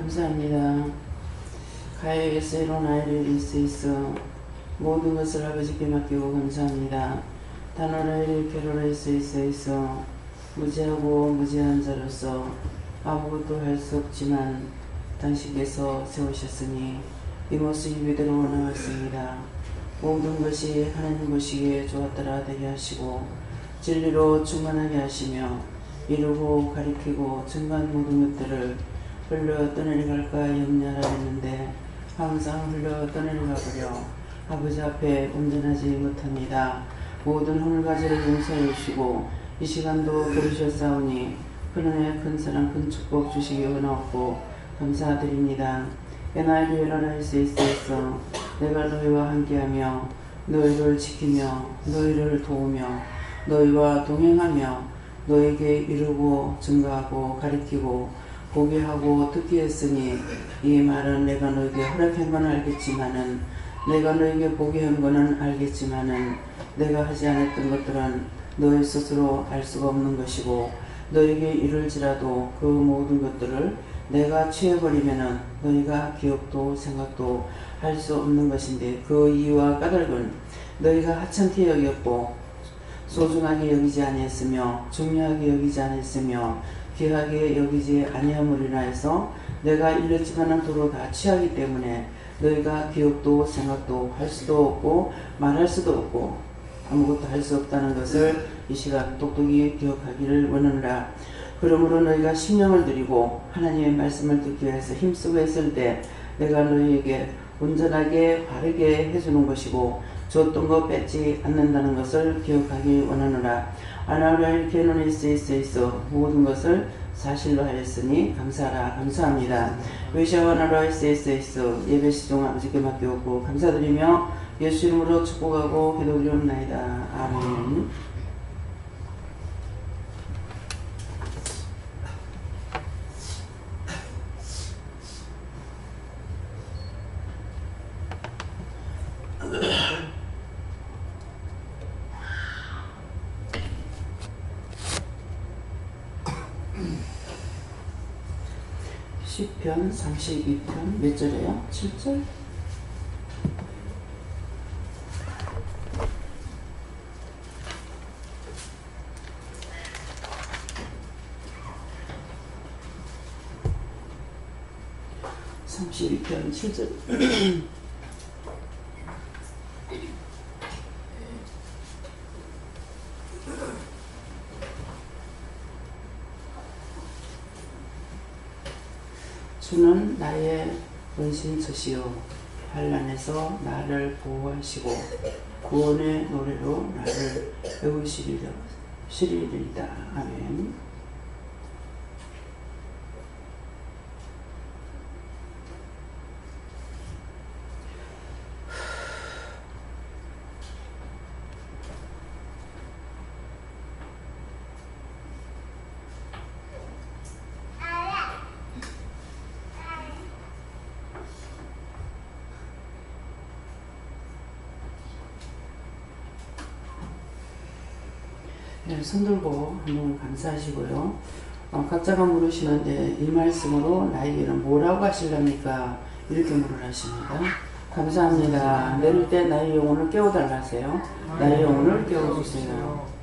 감사합니다. 가야에서 이룬 아이를 잃을 수 있어 모든 것을 아버지께 맡기고 감사합니다. 단원 아이를 결혼할 수 있어 무지하고 무지한 자로서 아무것도 할 수 없지만 당신께서 세우셨으니 이 모습이 그대로 나왔습니다. 모든 것이 하나님 보시기에 좋았더라 되게 하시고 진리로 충만하게 하시며 이루고 가리키고 증거한 모든 것들을 흘러 떠내려갈까 염려하라 했는데 항상 흘러 떠내려가 버려 아버지 앞에 온전하지 못합니다. 모든 허물가지를 용서해 주시고 이 시간도 부르셨사오니 큰 은혜 큰 사랑 큰 축복 주시기 원하옵고 감사드립니다. 연하게 일어날 수 있어 내가 너희와 함께하며 너희를 지키며 너희를 도우며 너희와 동행하며 너에게 이루고 증거하고 가리키고 보게 하고 듣게 했으니 이 말은 내가 너에게 허락한 건 알겠지만은 내가 너에게 보게 한 거는 알겠지만은 내가 하지 않았던 것들은 너희 스스로 알 수가 없는 것이고 너에게 이룰지라도 그 모든 것들을 내가 취해버리면은 너희가 기억도 생각도 할 수 없는 것인데 그 이유와 까닭은 너희가 하찮게 여겼고 소중하게 여기지 아니했으며 중요하게 여기지 않았으며 귀하게 여기지 아니함으로 인하여서 내가 일렀지만은 도로 다 취하기 때문에 너희가 기억도 생각도 할 수도 없고 말할 수도 없고 아무것도 할 수 없다는 것을 이 시간 똑똑히 기억하기를 원하노라. 그러므로 너희가 심령을 들이고 하나님의 말씀을 듣기 위해서 힘쓰고 했을 때 내가 너희에게 온전하게 바르게 해주는 것이고 줬던 거 뺏지 않는다는 것을 기억하기 원하노라. 아나우라를 개론할 수 있어 모든 것을 사실로 하였으니 감사하라. 감사합니다. 외샤와 나로 할 수 있어 예배 시종 아버지께 맡겨오고 감사드리며 예수 이름으로 축복하고 기도드리옵나이다. 아멘. 시편 32편 몇 절이에요? 7절? (32편) 7절 주는 나의 은신처시요 환난에서 나를 보호하시고 구원의 노래로 나를 배우시리이다. 아멘. 네, 손들고 한번 감사하시고요. 각자가 물으시는데 이 말씀으로 나에게는 뭐라고 하시렵니까? 이렇게 물을 하십니다. 감사합니다. 내릴 때 나의 영혼을 깨워달라 하세요. 나의 영혼을 깨워주세요.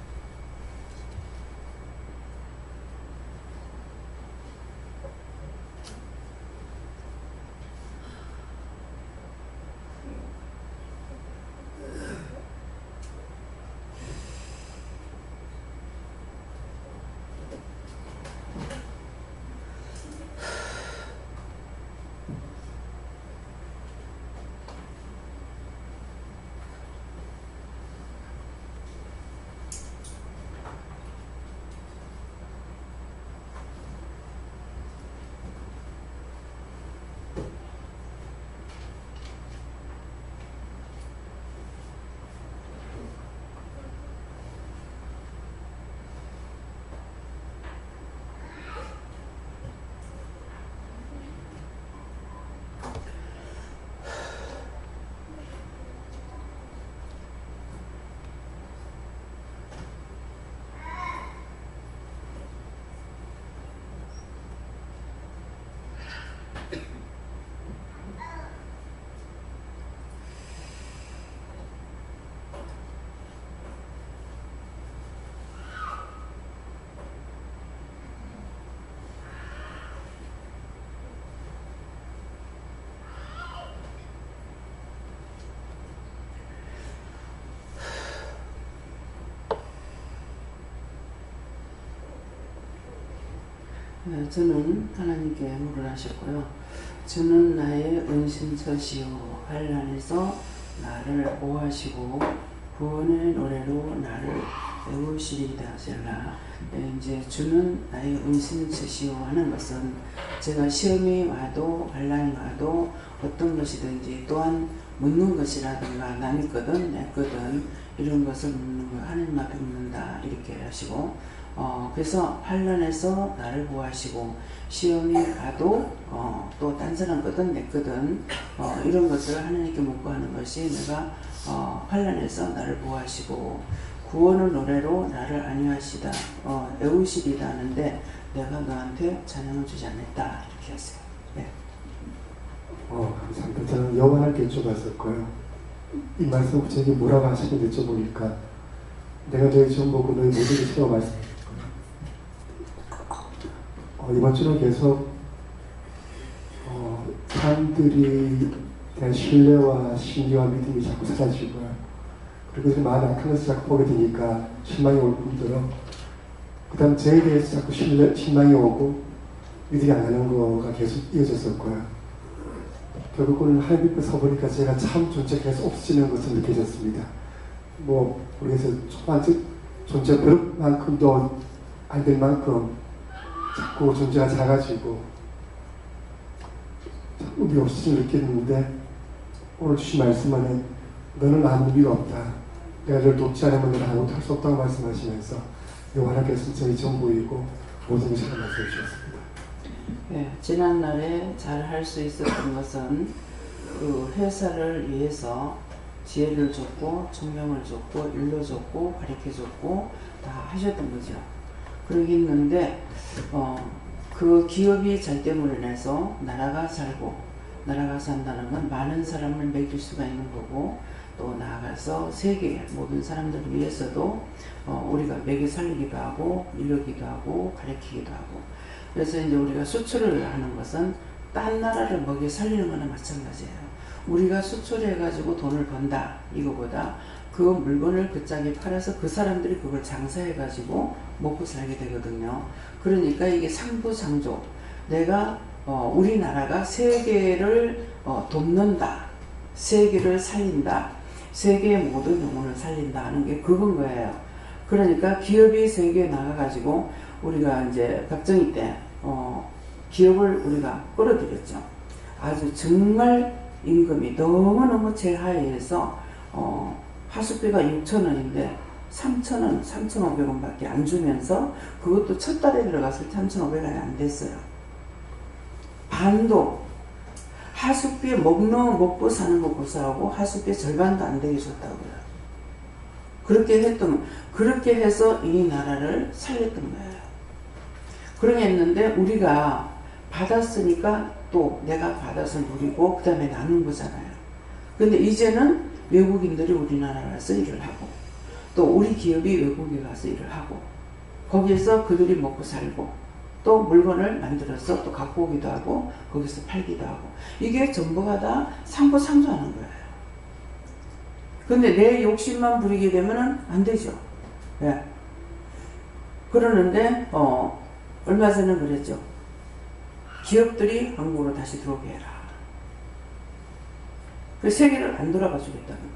저는 하나님께 물을 하셨고요. 주는 나의 은신처시요 환난에서 나를 보호하시고 구원의 노래로 나를 배우시리다 하실라. 이제 주는 나의 은신처시요 하는 것은 제가 시험이 와도 환난이 와도 어떤 것이든지 또한 묻는 것이라든가 남이 거든 내 거든 이런 것을 묻는 거 하나님 앞에 묻는다 이렇게 하시고 그래서 환난에서 나를 보호하시고 시험이 가도 또 딴 사람 거든 내 거든 이런 것을 하나님께 묻고 하는 것이 내가 환난에서 나를 보호하시고 구원의 노래로 나를 안위하시다 애우시리다 하는데 내가 너한테 찬양을 주지 않았다 이렇게 하세요. 네. 감사합니다. 저는 여호와께 여쭤봤었고요. 이 말씀 제게 뭐라고 하시는지 여쭤보니까 내가 너희 전보고 너희 모두를 세워 말씀했고요. 이번 주는 계속 사람들이 대한 신뢰와 신뢰와 믿음이 자꾸 사라지고요. 그리고 그 마음이 악한 것을 자꾸 보게 되니까 실망이 올 뿐더러 그 다음 저에 대해서 자꾸 실망이 오고 믿음이 안 가는 거가 계속 이어졌었고요. 결국은 하나님 앞에 서보니까 제가 참 존재가 계속 없어지는 것을 느껴졌습니다. 모르겠어요. 존재 그릇만큼도 안 될 만큼 자꾸 존재가 작아지고 자꾸 의미 없어짐을 느꼈는데 오늘 주신 말씀은 너는 아무 의미가 없다. 내가 너를 돕지 않으면 너는 아무것도 할 수 없다고 말씀하시면서 하나님께서 저희 전부이고 모든 것을 말씀해 주셨습니다. 네, 지난날에 잘 할 수 있었던 것은 그 회사를 위해서 지혜를 줬고 총명을 줬고 일로 줬고 가르쳐줬고 다 하셨던 거죠. 그러겠는데 그 기업이 잘 때문에 인해서 나라가 살고 나라가 산다는 건 많은 사람을 먹일 수가 있는 거고 또 나아가서 세계 모든 사람들을 위해서도 우리가 먹여 살리기도 하고 일러기도 하고 가르치기도 하고 그래서 이제 우리가 수출을 하는 것은 딴 나라를 먹여 살리는 거나 마찬가지예요. 우리가 수출해 가지고 돈을 번다 이거보다 그 물건을 그 짝에 팔아서 그 사람들이 그걸 장사해 가지고 먹고 살게 되거든요. 그러니까 이게 상부상조 내가 우리나라가 세계를 돕는다 세계를 살린다 세계의 모든 영혼을 살린다 하는 게 그건 거예요. 그러니까 기업이 세계에 나가가지고 우리가 이제 박정희 때 기업을 우리가 끌어들였죠. 아주 정말 임금이 너무너무 제하에서 하숙비가 6,000원인데 3,000원, 3,500원 밖에 안 주면서 그것도 첫 달에 들어갔을 때 3,500원이 안 됐어요. 반도 하숙비에 먹고 사는 거 고사하고 하숙비의 절반도 안 되게 줬다고요. 그렇게 해서 이 나라를 살렸던 거예요. 그렇게 했는데 우리가 받았으니까 또 내가 받아서 누리고 그 다음에 나눈 거잖아요. 근데 이제는 외국인들이 우리나라에 와서 일을 하고 또 우리 기업이 외국에 가서 일을 하고 거기에서 그들이 먹고 살고 또 물건을 만들어서 또 갖고 오기도 하고 거기서 팔기도 하고 이게 전부가 다 상부상조하는 거예요. 근데 내 욕심만 부리게 되면 안 되죠. 네. 그러는데 얼마 전에 그랬죠. 기업들이 한국으로 다시 들어오게 해라. 그 세계를 안 돌아가 주겠다는 거죠.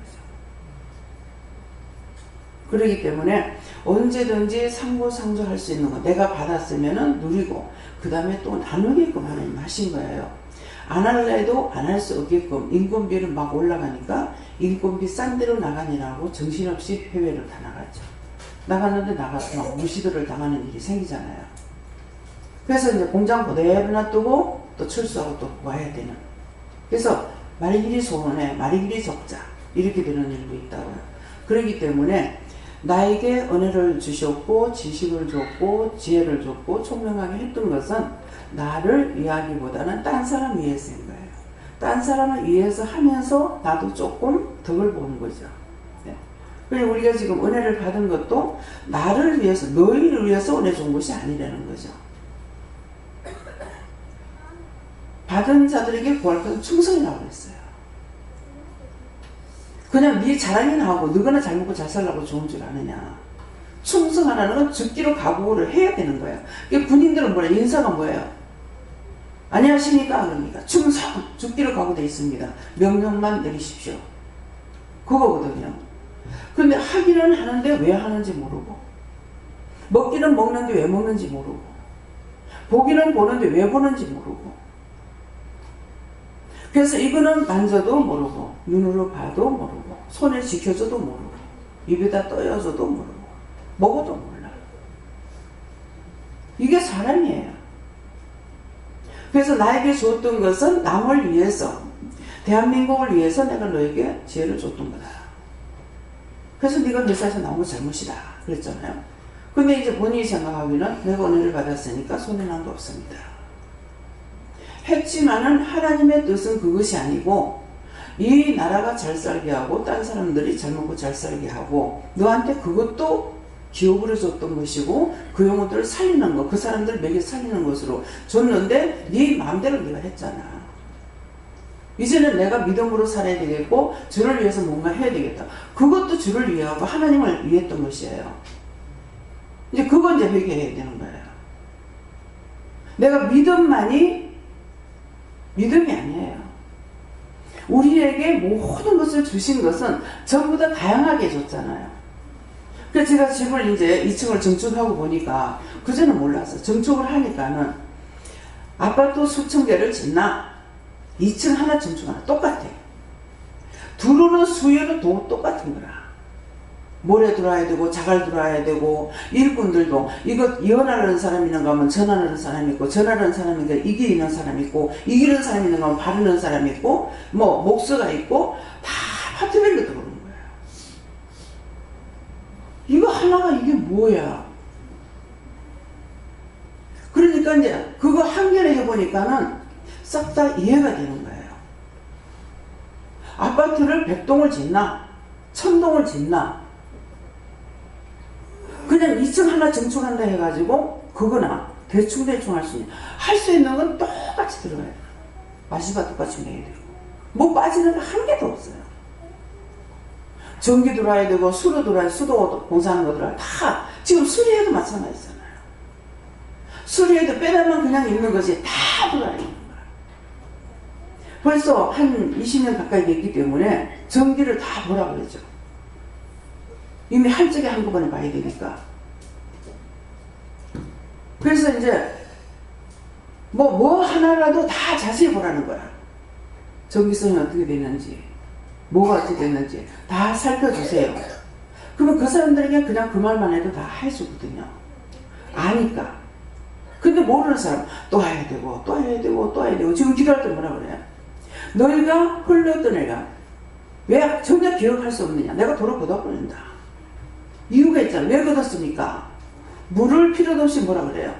그렇기 때문에 언제든지 상부상조할 수 있는 거 내가 받았으면 누리고 그 다음에 또 나누게끔 하나님 하신 거예요. 안 할래도 안 할 수 없게끔 인건비를 막 올라가니까 인건비 싼 데로 나가니라고 정신없이 해외를 다 나갔죠. 나갔는데 나가서 막 무시들을 당하는 일이 생기잖아요. 그래서 이제 공장 그대로 놔두고 또 철수하고 또 와야 되는. 그래서 말길이 소원해 말길이 적자 이렇게 되는 일도 있다고요. 그렇기 때문에 나에게 은혜를 주셨고 지식을 줬고 지혜를 줬고 총명하게 했던 것은 나를 위하기보다는 딴 사람 위해서인 거예요. 딴 사람을 위해서 하면서 나도 조금 덕을 보는 거죠. 네. 그리고 우리가 지금 은혜를 받은 것도 나를 위해서 너희를 위해서 은혜 준 것이 아니라는 거죠. 받은 자들에게 구할 것은 충성이라고 했어요. 그냥 네 자랑이나 하고 너거나 잘 먹고 잘 살라고 좋은 줄 아느냐. 충성하라는 건 죽기로 각오를 해야 되는 거예요. 군인들은 뭐예요? 인사가 뭐예요? 안녕하십니까? 그럽니까? 충성! 죽기로 각오되어 있습니다. 명령만 내리십시오. 그거거든요. 근데 하기는 하는데 왜 하는지 모르고, 먹기는 먹는데 왜 먹는지 모르고, 보기는 보는데 왜 보는지 모르고, 그래서 이거는 만져도 모르고, 눈으로 봐도 모르고, 손에 지켜줘도 모르고, 입에다 떠여줘도 모르고, 먹어도 몰라. 이게 사람이에요. 그래서 나에게 줬던 것은 남을 위해서, 대한민국을 위해서 내가 너에게 지혜를 줬던 거다. 그래서 네가 회사에서 나온 거 잘못이다 그랬잖아요. 근데 이제 본인이 생각하기는 내가 은혜를 받았으니까 손해난 거 없습니다. 했지만은 하나님의 뜻은 그것이 아니고, 이 나라가 잘 살게 하고 딴 사람들이 잘 먹고 잘 살게 하고, 너한테 그것도 기업으로 줬던 것이고, 그 영혼들을 살리는 것, 그 사람들을 먹여 살리는 것으로 줬는데 네 마음대로 네가 했잖아. 이제는 내가 믿음으로 살아야 되겠고 주를 위해서 뭔가 해야 되겠다. 그것도 주를 위하고 하나님을 위했던 것이에요. 이제 그건 이제 회개해야 되는 거예요. 내가 믿음만이 믿음이 아니에요. 우리에게 모든 것을 주신 것은 전부 다 다양하게 줬잖아요. 그래서 제가 집을 이제 2층을 증축하고 보니까, 그전에는 몰랐어요. 증축을 하니까는 아파트 수천 개를 짓나 2층 하나 증축 하나 똑같아. 들어오는 수요는 똑같은 거라. 모래 들어와야 되고 자갈 들어와야 되고, 일꾼들도 이거 이혼하려는 사람이 있는가 하면 전하는 사람이 있고, 전하는 사람이 있는가 이기는 사람이 있고, 이기는 사람이 있는가 하면 바르는 사람이 있고, 뭐 목수가 있고, 다 파트별로 들어오는 거예요. 이거 하나가 이게 뭐야? 그러니까 이제 그거 한겨레 해보니까는 싹 다 이해가 되는 거예요. 아파트를 100동을 짓나 1000동을 짓나, 그냥 2층 하나 증축한다 해가지고 그거나 대충 할 수 있는, 할 수 있는 건 똑같이 들어가요. 마시바 똑같이 내야 되고, 뭐 빠지는 거 한 개도 없어요. 전기 들어와야 되고, 수로 들어와야, 수도 공사하는 거 들어와야, 다 지금 수리해도 마찬가지잖아요. 수리해도 빼다만 그냥 있는 것이 다 들어와야 되는 거야. 벌써 한 20년 가까이 됐기 때문에 전기를 다 보라 그러죠. 이미 한 적에 한꺼번에 봐야 되니까. 그래서 이제 뭐 하나라도 다 자세히 보라는 거야. 전기선이 어떻게 되는지, 뭐가 어떻게 됐는지 다 살펴주세요. 그러면 그 사람들에게 그냥 그 말만 해도 다 해주거든요. 아니까. 근데 모르는 사람 또 해야 되고 또 해야 되고 또 해야 되고. 지금 기도할 때 뭐라 그래요? 너희가 흘렀던 애가 왜 전혀 기억할 수 없느냐? 내가 도로 걷어버린다. 이유가 있잖아. 왜 걷었습니까? 물을 필요도 없이 뭐라 그래요?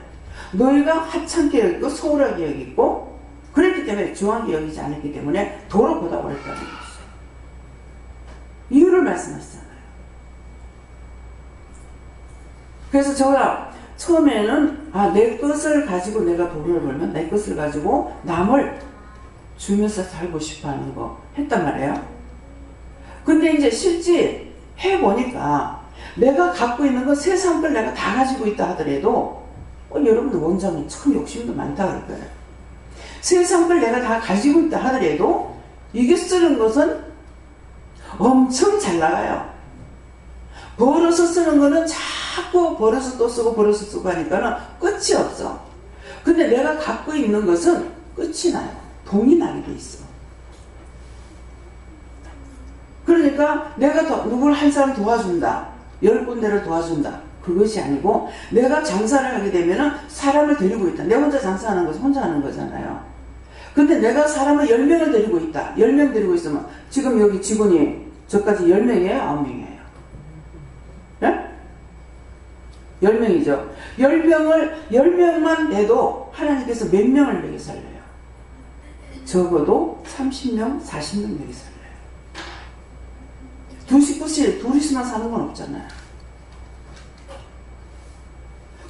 너희가 하찮게 여기고 소홀하게 여기고 그랬기 때문에 중하게 여기지 않았기 때문에 도로 걷어버렸다는 것이죠. 이유를 말씀하시잖아요. 그래서 제가 처음에는 내 것을 가지고 내가 돈을 벌면 내 것을 가지고 남을 주면서 살고 싶어 하는 거 했단 말이에요. 근데 이제 실제 해보니까 내가 갖고 있는 건 세상 걸 내가 다 가지고 있다 하더라도 여러분 원장님 참 욕심도 많다 그럴 거예요. 세상 걸 내가 다 가지고 있다 하더라도 이게 쓰는 것은 엄청 잘 나가요. 벌어서 쓰는 거는 자꾸 벌어서 또 쓰고 벌어서 쓰고 하니까는 끝이 없어. 근데 내가 갖고 있는 것은 끝이 나요. 동이 나게 돼 있어. 그러니까 내가 누구를 한 사람 도와준다, 10군데를 도와준다, 그것이 아니고 내가 장사를 하게 되면은 사람을 데리고 있다. 내 혼자 장사하는 것은 혼자 하는 거잖아요. 근데 내가 사람을 10명을 데리고 있다. 10명 데리고 있으면 지금 여기 직원이 저까지 10명이에요? 9명이에요? 네? 10명이죠. 10명만 내도 하나님께서 몇 명을 먹여 살려요? 적어도 30명, 40명 먹여 살려요. 두 식구씩 둘이서만 사는 건 없잖아요.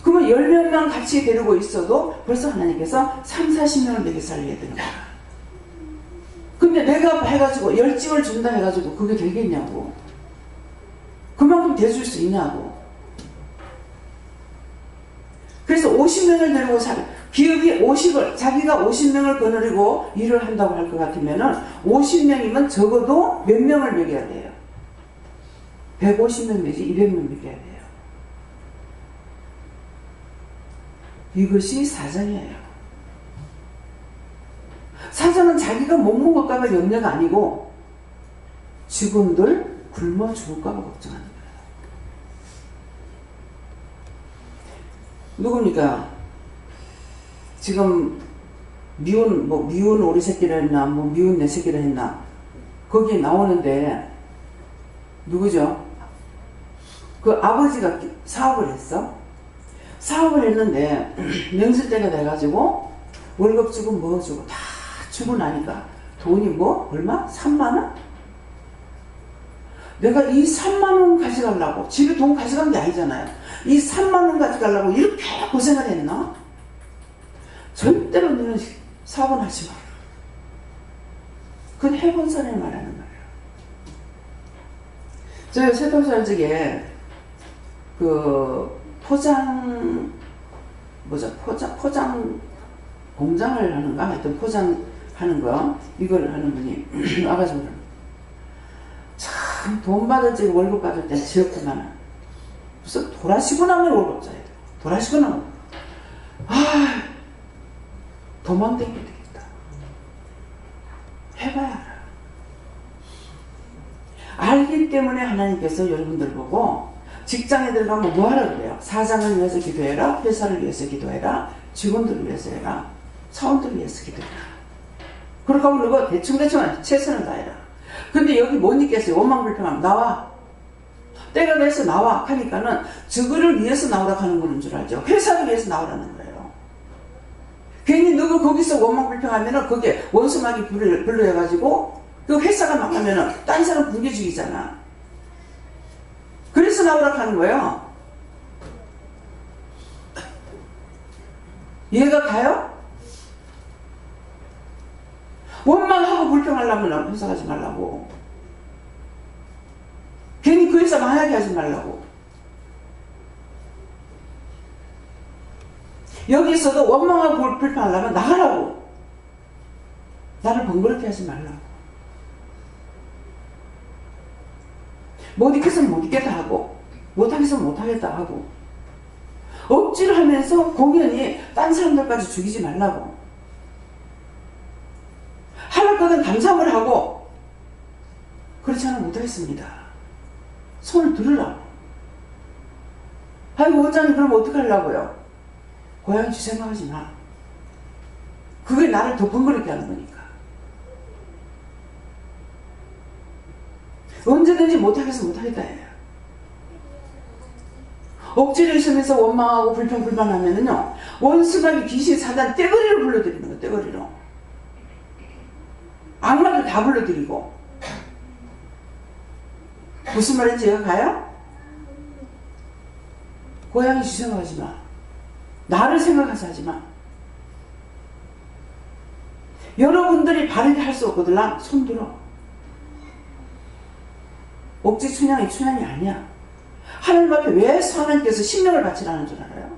그러면 10명만 같이 데리고 있어도 벌써 하나님께서 30, 40명을 먹여 살려야 되는 거야. 근데 내가 해가지고 10집을 준다 해가지고 그게 되겠냐고. 그만큼 대줄 수 있냐고. 그래서 50명을 데리고 기업이 50을, 자기가 50명을 거느리고 일을 한다고 할 것 같으면은 50명이면 적어도 몇 명을 먹여야 돼요? 150명 내지 200명 먹여야 돼요. 이것이 사장이에요. 사장은 자기가 못 먹을까가 염려가 아니고 직원들 굶어 죽을까봐 걱정하는 거예요. 누굽니까? 지금 미운 오리 새끼를 했나 미운 내 새끼를 했나 거기에 나오는데 누구죠? 그 아버지가 사업을 했어. 사업을 했는데 명절 때가 돼가지고 월급 주고 뭐 주고 다 주고 나니까 돈이 뭐 얼마? 3만원? 내가 이 3만원 가져가려고, 집에 돈 가져간 게 아니잖아요. 이 3만원 가져가려고 이렇게 고생을 했나? 절대로 너는 사업은 하지 마라. 그건 해본 사람이 말하는 거예요. 저 세동살 적에 그 포장 공장을 하는가? 하여튼 포장하는 거, 이걸 하는 분이 와가지고 참 돈 받을 때 월급 받을 때 지었구만. 무슨 돌아시고 나면 월급자예요. 돌아시고 나면 도망다니면 되겠다. 해봐야 알아. 알기 때문에 하나님께서 여러분들 보고 직장에 들어가면 뭐 하라 그래요? 사장을 위해서 기도해라, 회사를 위해서 기도해라, 직원들을 위해서 해라, 사원들을 위해서 기도해라. 그렇게 하면 너가 대충 최선을 다해라. 근데 여기 못 있겠어요. 원망불평하면 나와. 때가 돼서 나와 하니까는 저거를 위해서 나오라고 하는 거는 줄 알죠. 회사를 위해서 나오라는 거예요. 괜히 너가 거기서 원망불평하면은 거기에 원수마귀 불러해가지고 그 회사가 망하면은 딴 사람 붕괴 죽이잖아. 그래서 나오라고 하는 거예요. 이해가 가요? 원망하고 불평하려면 회사 가지 말라고. 괜히 그 회사 망하게 하지 말라고. 여기서도 원망하고 불평하려면 나가라고. 나를 번거롭게 하지 말라고. 못 있겠으면 못 있겠다 하고, 못하겠으면 못하겠다 하고, 억지로 하면서 공연히 딴 사람들까지 죽이지 말라고. 하는 거는 감사를 하고, 그렇지 않으면 못하겠습니다. 손을 들으라고. 아이고 원장님 그럼 어떡하려고요? 고양이 쥐 생각하지 마. 그게 나를 더 번거롭게 하는 거니까. 언제든지 못하겠으면 못하겠다 해요. 억지로 있으면서 원망하고 불평불만하면은요, 원수마귀 귀신 사단 떼거리로 불러들이는 거예요. 떼거리로. 악마를 다 불러들이고. 무슨 말인지 이해가 가요? 고양이 쥐 생각하지 마. 나를 생각해서 하지 마. 여러분들이 바르게 할 수 없거든. 손 들어. 억지 춘향이 춘향이 아니야. 하나님 앞에 왜 하나님께서 신명을 바치라는 줄 알아요?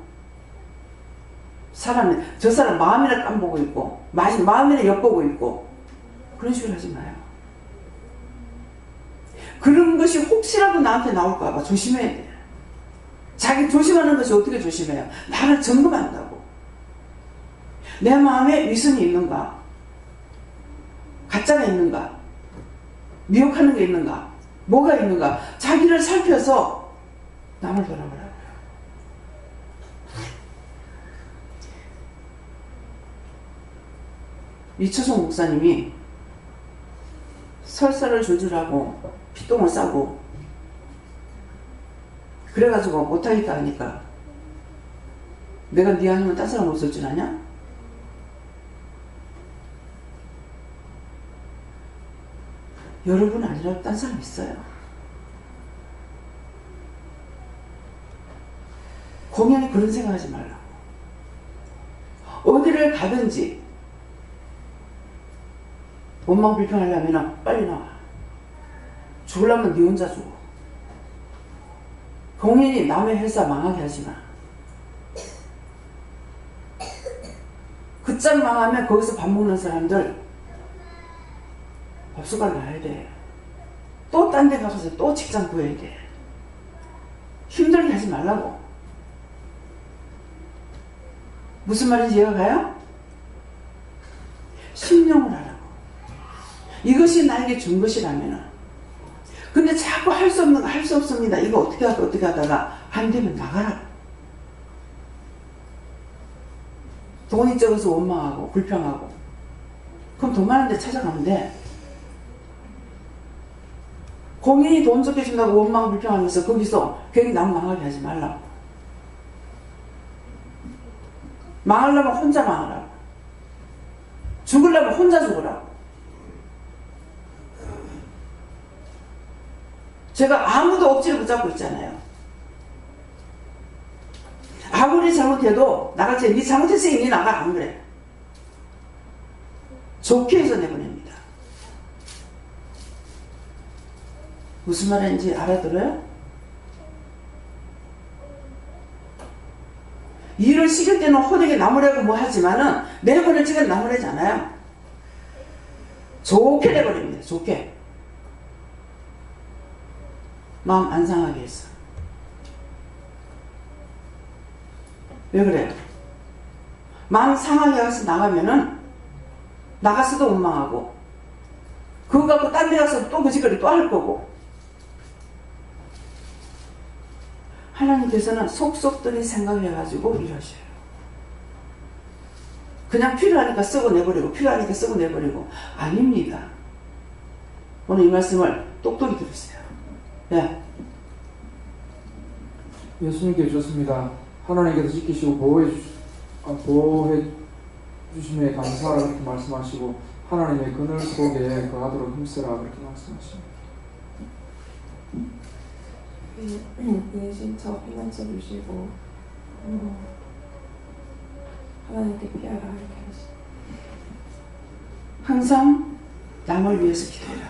저 사람 마음이나 깜보고 있고, 마음이나 엿보고 있고, 그런 식으로 하지 마요. 그런 것이 혹시라도 나한테 나올까봐 조심해야 돼. 자기 조심하는 것이 어떻게 조심해요? 나를 점검한다고. 내 마음에 위선이 있는가? 가짜가 있는가? 미혹하는 게 있는가? 뭐가 있는가? 자기를 살펴서 남을 돌아보라고요. 이초성 목사님이 설사를 조절하고 피똥을 싸고 그래가지고 못하겠다 하니까 내가 네 아니면 딴 사람 없을 줄 아냐? 여러분 아니라 딴 사람 있어요. 공연히 그런 생각하지 말라고. 어디를 가든지 원망 불평하려면 빨리 나와. 죽으려면 네 혼자 죽어. 공연히 남의 회사 망하게 하지 마. 끝장 망하면 거기서 밥 먹는 사람들 밥숟갈 놔야 돼. 또 딴 데 가서 또 직장 구해야 돼. 힘들게 하지 말라고. 무슨 말인지 이해가 가요? 신용을 하라고. 이것이 나에게 준 것이라면은. 근데 자꾸 할 수 없는 거 할 수 없습니다. 이거 어떻게 하다가 안 되면 나가라. 돈이 적어서 원망하고 불평하고. 그럼 돈 많은 데 찾아가면 돼. 공인이 돈 적게 준다고 원망 불평하면서 거기서 괜히 남 망하게 하지 말라고. 망하려면 혼자 망하라고. 죽으려면 혼자 죽으라고. 제가 아무도 억지로 붙잡고 있잖아요. 아무리 잘못해도 나같이 니 잘못했으니 니 나가 안 그래. 좋게 해서 내보냅니다. 무슨 말인지 알아들어요? 일을 시킬 때는 호되게 나무라고 뭐 하지만은 내보낼 지금 나무래잖아요. 좋게 내버립니다. 좋게. 마음 안 상하게 해서. 왜 그래요? 마음 상하게 해서 나가면은 나가서도 원망하고 그거 갖고 딴 데 가서 또 그 짓거리 또 할 거고. 하나님께서는 속속들이 생각해가지고 일하셔요. 그냥 필요하니까 쓰고 내버리고 필요하니까 쓰고 내버리고 아닙니다. 오늘 이 말씀을 똑똑히 들으세요. 네. 예수님께 주셨습니다. 하나님께서 지키시고 보호해 주심에 감사하라 그렇게 말씀하시고 하나님의 그늘 속에 거하도록 힘쓰라 그렇게 말씀하십니다. 인신처 피난처 주시고 하나님께 피하라 이렇게 하시죠. 항상 남을 위해서 기도해라.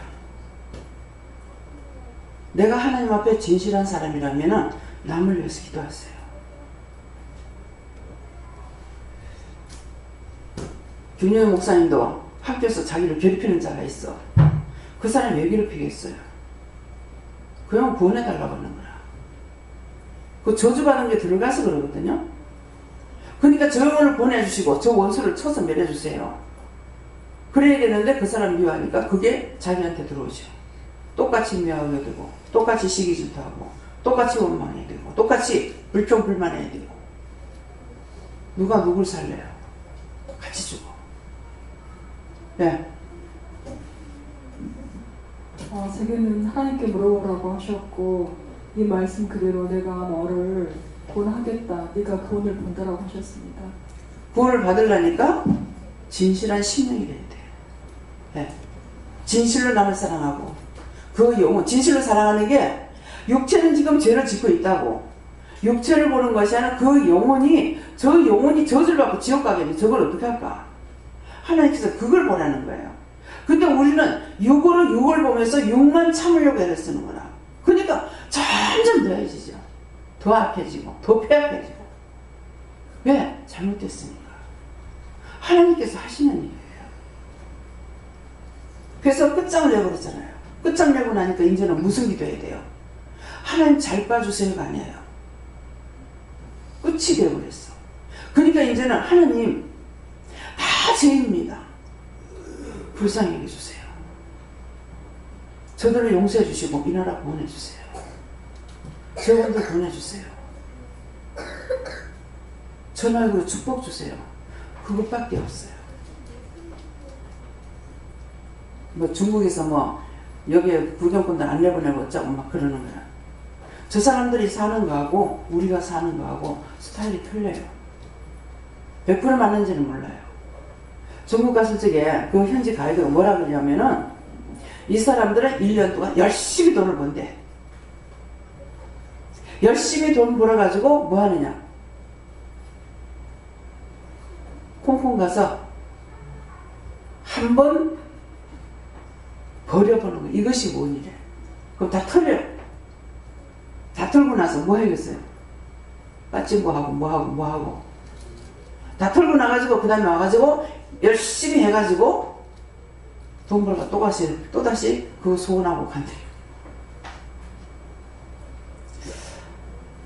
내가 하나님 앞에 진실한 사람이라면 남을 위해서 기도하세요. 김용현 목사님도 학교에서 자기를 괴롭히는 자가 있어. 그 사람이 왜 괴롭히겠어요? 그 형 구원해달라고 하는 거야. 그 저주받은 게 들어가서 그러거든요. 그러니까 저 영혼을 보내주시고 저 원수를 쳐서 멸해주세요. 그래야 되는데 그 사람 미워하니까 그게 자기한테 들어오죠. 똑같이 미워하게 되고 똑같이 시기 질투하고 똑같이 원망해야 되고 똑같이 불평불만해야 되고 누가 누굴 살려요? 같이 죽어. 네. 제게는 하나님께 물어보라고 하셨고 이 말씀 그대로 내가 너를 구원하겠다. 네가 구원을 본다라고 하셨습니다. 구원을 받으려니까 진실한 심령이 돼야 돼. 네. 진실로 남을 사랑하고 그 영혼, 진실로 사랑하는 게 육체는 지금 죄를 짓고 있다고 육체를 보는 것이 아니라 그 영혼이 저주를 받고 지옥 가겠네. 저걸 어떻게 할까? 하나님께서 그걸 보라는 거예요. 근데 우리는 육을 보면서 육만 참으려고 애를 쓰는 거라. 그러니까 점점 더 해지죠. 더 악해지고 더 폐악해지고. 왜? 잘못됐으니까. 하나님께서 하시는 일이에요. 그래서 끝장을 내버렸잖아요. 끝장 내고 나니까 이제는 무슨 기도해야 돼요? 하나님 잘 봐주세요가 아니에요. 끝이 되어버렸어. 그러니까 이제는 하나님 다 죄입니다. 불쌍히 여겨주세요. 저들을 용서해 주시고 이 나라 보내주세요. 저분들 보내주세요. 전화로 축복 주세요. 그것밖에 없어요. 뭐 중국에서 여기에 구경꾼들 안 내보내고 어쩌고 막 그러는 거야. 저 사람들이 사는 거하고 우리가 사는 거하고 스타일이 틀려요. 100% 맞는지는 몰라요. 중국 갔을 적에 그 현지 가이드가 뭐라 그러냐면은 이 사람들은 1년 동안 열심히 돈을 번대. 열심히 돈 벌어가지고 뭐 하느냐? 홍콩 가서 한번 버려보는 거. 이것이 뭔일이래. 그럼 다 털려. 다 털고 나서 뭐 하겠어요? 빠진 거 하고 뭐 하고 뭐 하고. 다 털고 나가지고 그 다음에 와가지고 열심히 해가지고 돈 벌고 또다시 그 소원하고 간대요.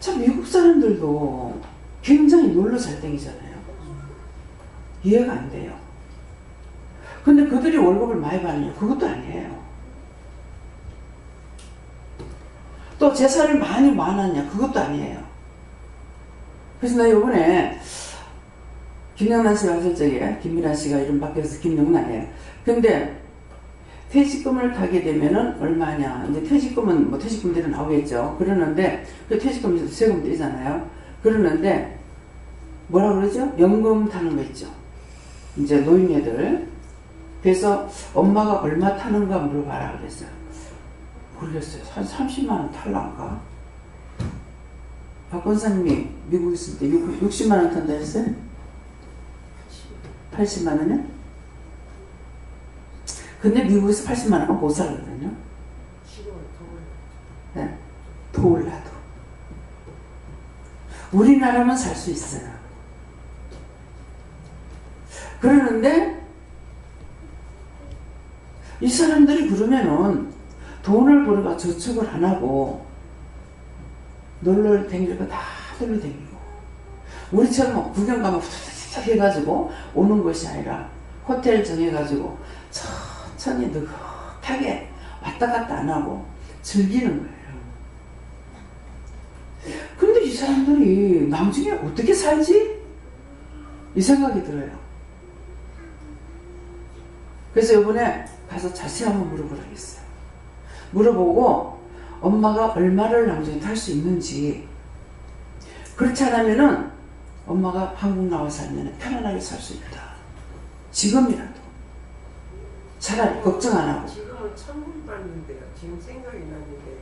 참 미국 사람들도 굉장히 놀러 잘 땡기잖아요. 이해가 안 돼요. 근데 그들이 월급을 많이 받느냐? 그것도 아니에요. 또 재산을 많이 많았냐? 그것도 아니에요. 그래서 나 이번에 김영란 씨가 하실 적에 김미란 씨가 이름 바뀌어서 김영란이에요. 근데 퇴직금을 타게 되면은 얼마냐? 이제 퇴직금은 뭐 퇴직금대로 나오겠죠. 그러는데 그 퇴직금에서 세금 떼잖아요. 그러는데 뭐라 그러죠? 연금 타는 거 있죠. 이제 노인네들. 그래서 엄마가 얼마 타는가 물어봐라 그랬어요. 모르겠어요. 한 30만 원 탈란가? 박 권사님이 미국에 있을 때 60만 원 탄다 했어요? 80만 원이요? 근데 미국에서 80만 원은 못 살거든요. 네, 더 올라도. 우리나라만 살 수 있어요. 그러는데 이 사람들이 그러면은 돈을 벌어가 저축을 안 하고 놀러 다닐 거 다 놀러 다니고 우리처럼 뭐 구경 가면 후다닥 해가지고 오는 것이 아니라 호텔 정해가지고 천천히 느긋하게 왔다 갔다 안 하고 즐기는 거예요. 근데 이 사람들이 나중에 어떻게 살지? 이 생각이 들어요. 그래서 이번에 가서 자세히 한번 물어보라겠어요. 물어보고 엄마가 얼마를 나중에 탈 수 있는지, 그렇지 않으면은 엄마가 한국 나와 살면 편안하게 살 수 있다. 지금이라도 차라리 걱정 안 하고. 지금은 1,000불 받는데요. 지금 생각이 나는데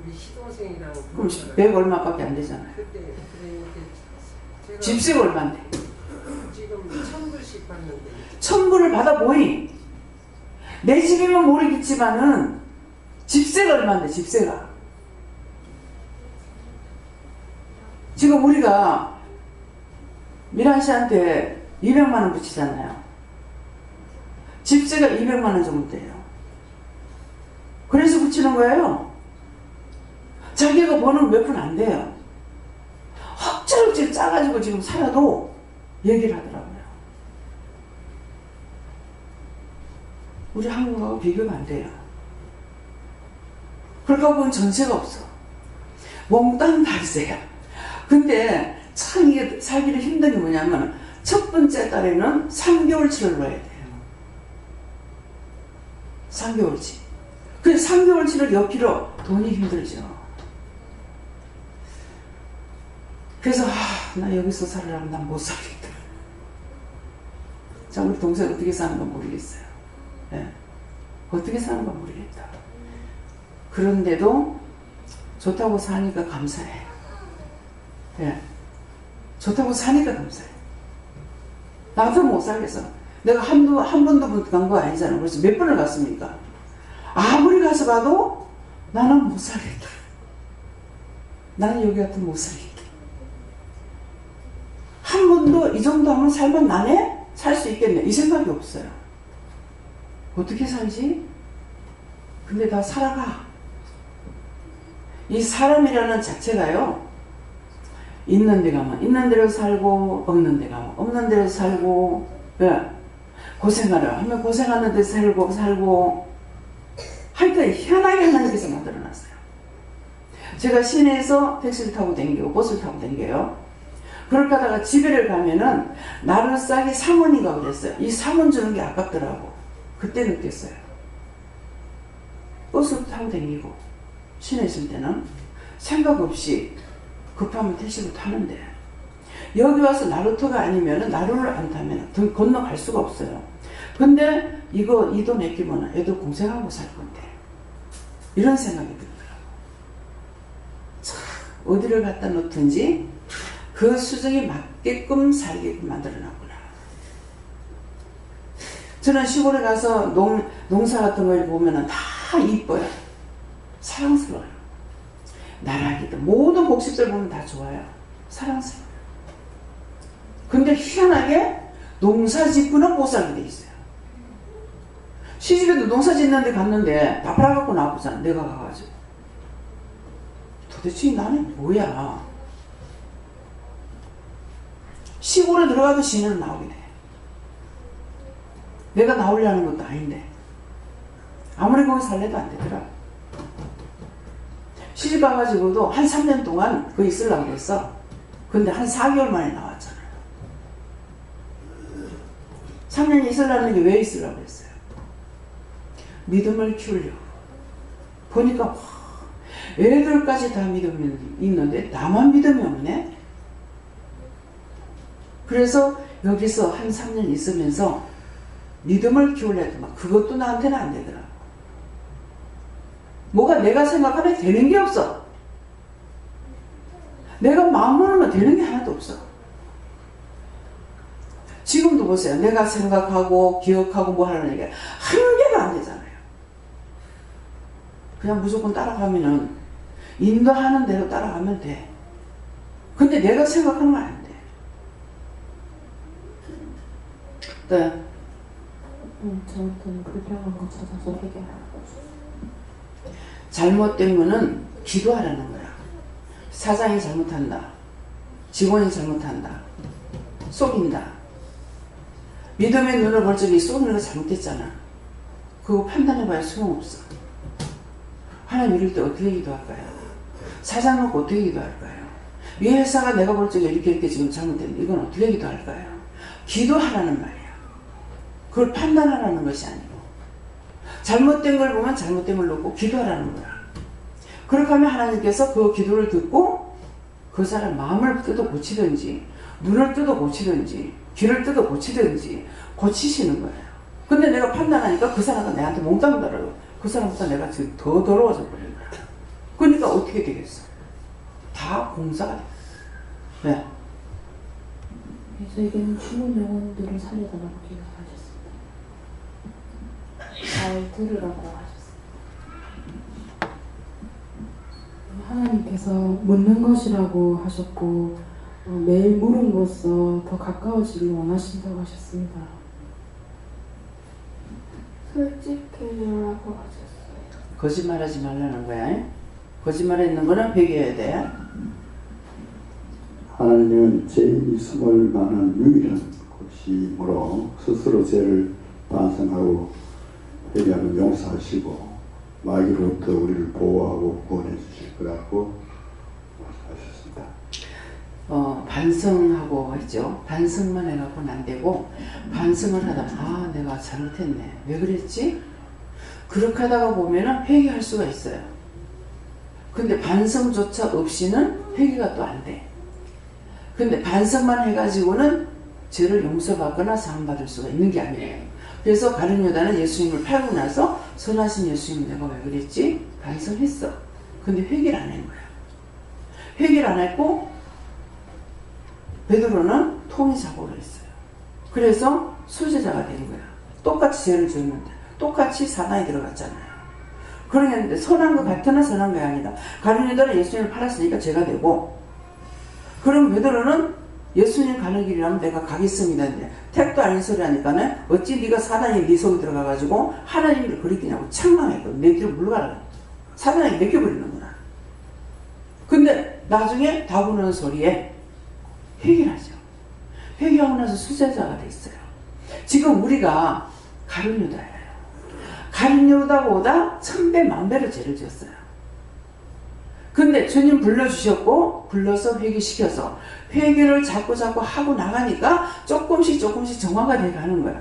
우리 시동생이랑 그럼 100 얼마밖에 안 되잖아요. 그때 제가 집세가 얼마인데? 지금 1,000불씩 받는데 1,000불을 받아 보니 내 집이면 모르겠지만은 집세가 얼마인데, 집세가. 지금 우리가 미란 씨한테 200만 원 붙이잖아요. 집세가 200만 원 정도 돼요. 그래서 붙이는 거예요. 자기가 버는 몇 푼 안 돼요. 헛절없이 짜가지고 지금 살아도 얘기를 하더라고요. 우리 한국하고 비교가 안 돼요. 그러니까 보면 전세가 없어. 몽땅 달세야. 근데 참 이게 살기를 힘든 게 뭐냐면 첫 번째 달에는 3개월치를 넣어야 돼요. 3개월치. 그 3개월치를 넣기로 돈이 힘들죠. 그래서 나 여기서 살으라면 난 못 살겠다. 자, 우리 동생 어떻게 사는 건 모르겠어요. 네. 어떻게 사는 건 모르겠다. 그런데도 좋다고 사니까 감사해. 네. 좋다고 사니까 감사해. 나 같으면 못 살겠어. 내가 한 번도 간 거 아니잖아. 그래서 몇 번을 갔습니까? 아무리 가서 봐도 나는 못 살겠다. 나는 여기 같으면 못 살겠다. 한 번도 이 정도 하면 살면 나네? 살 수 있겠네. 이 생각이 없어요. 어떻게 살지? 근데 다 살아가. 이 사람이라는 자체가요, 있는 데 가면 있는 대로 살고, 없는 데 가면 없는 대로 살고, 예. 고생하려 하면 고생하는 데 살고, 하여튼 희한하게 하나님께서 만들어놨어요. 제가 시내에서 택시를 타고 다니고 버스를 타고 다녀요. 그렇게 하다가 집에를 가면은 나루싸기 상원인가 그랬어요. 이 상원 주는 게 아깝더라고. 그때 느꼈어요. 버스 타고 다니고 시내에 있을 때는 생각 없이 급하면 택시를 타는데, 여기 와서 나루터가 아니면 나루를 안 타면 건너갈 수가 없어요. 근데 이 돈 아끼면 애들 공생하고 살 건데, 이런 생각이 들더라고. 참, 어디를 갖다 놓든지 그 수정에 맞게끔 살게끔 만들어놨구나. 저는 시골에 가서 농사 같은 걸 보면은 다 이뻐요. 사랑스러워요. 나락이든 모든 곡식들 보면 다 좋아요. 사랑스러워요. 근데 희한하게 농사 짓고는 못 살게 돼 있어요. 시집에도 농사 짓는데 갔는데 다 팔아갖고 나오잖아. 내가 가가지고. 도대체 나는 뭐야. 시골에 들어가도 시내는 나오게 돼. 내가 나오려는 것도 아닌데 아무리 거기 살래도 안 되더라. 시집 가가지고도 한 3년 동안 거기 있으려고 했어. 근데 한 4개월 만에 나왔잖아요. 3년 있으려는 게 왜 있으려고 했어요? 믿음을 키우려고. 보니까 와, 애들까지 다 믿음이 있는데 나만 믿음이 없네. 그래서 여기서 한 3년 있으면서 믿음을 키우려 했더만 그것도 나한테는 안 되더라. 뭐가 내가 생각하면 되는 게 없어. 내가 마음 먹으면 되는 게 하나도 없어. 지금도 보세요. 내가 생각하고 기억하고 뭐 하는 얘기 한 개도 안 되잖아요. 그냥 무조건 따라가면은 인도하는 대로 따라가면 돼. 근데 내가 생각하는 건 안 돼. 네. 저한테는 불평한 거 찾아서 해결하라고. 잘못된 거는 기도하라는 거야. 사장이 잘못한다. 직원이 잘못한다. 속인다. 믿음의 눈을 볼 적에 속이는 거 잘못했잖아. 그거 판단해봐야 소용없어. 하나님 이럴 때 어떻게 기도할까요? 사장 놓고 어떻게 기도할까요? 이 회사가 내가 볼 적에 이렇게 지금 잘못됐는데 이건 어떻게 기도할까요? 기도하라는 말이야. 그걸 판단하라는 것이 아니고 잘못된 걸 보면 잘못된 걸 놓고 기도하라는 거야. 그렇게 하면 하나님께서 그 기도를 듣고 그 사람 마음을 뜯어 고치든지 눈을 뜯어 고치든지 귀를 뜯어 고치든지 고치시는 거예요. 근데 내가 판단하니까 그 사람은 내한테 몽땅 달아요. 그 사람보다 내가 지금 더 더러워져 버린 거야. 그러니까 어떻게 되겠어? 다 공사가 돼. 왜? 저에게는 죽은 영혼들을 살려달라고 기도하셨습니다. 잘 들으라고 하셨습니다. 하나님께서 묻는 것이라고 하셨고 매일 물음으로써 더 가까워지길 원하신다고 하셨습니다. 솔직해라고 하셨어요. 거짓말하지 말라는 거야. 거짓말했는 거는 회개해야 돼. 하나님은 죄인이 숨을 만한 유일한 곳이므로 스스로 죄를 반성하고 회개하면 용서하시고 마귀로부터 우리를 보호하고 구원해 주실 거라고 말씀하셨습니다. 반성하고 했죠. 반성만 해갖고는 안 되고 반성을 하다 아 내가 잘못했네. 왜 그랬지? 그렇게 하다가 보면은 회개할 수가 있어요. 근데 반성조차 없이는 회개가 또 안 돼. 근데 반성만 해가지고는 죄를 용서받거나 사함받을 수가 있는 게 아니에요. 그래서 가룟 유다는 예수님을 팔고 나서 선하신 예수님 내가 왜 그랬지? 반성했어. 근데 회개를 안 한 거야. 회개를 안 했고 베드로는 통해 사고를 했어요. 그래서 수제자가 된 거야. 똑같이 죄를 지었는데 똑같이 사단이 들어갔잖아요. 그러는데 선한 것 같으나 선한 게 아니다. 가룟 유다는 예수님을 팔았으니까 죄가 되고 그럼 베드로는 예수님 가는 길이라면 내가 가겠습니다. 택도 아닌 소리 하니까는 어찌 네가 사단이 네 속에 들어가가지고 하나님을 그리키냐고 책망했거든. 내 길을 물러가라. 사단이 맡겨버리는구나. 근데 나중에 다구는 소리에 회개하죠. 회개하고 나서 수제자가 됐어요. 지금 우리가 가룟 유다예요. 가룟 유다보다 1000배 만배로 죄를 지었어요. 근데 주님 불러주셨고 불러서 회개시켜서 회개를 자꾸 하고 나가니까 조금씩 정화가 돼가는 거야.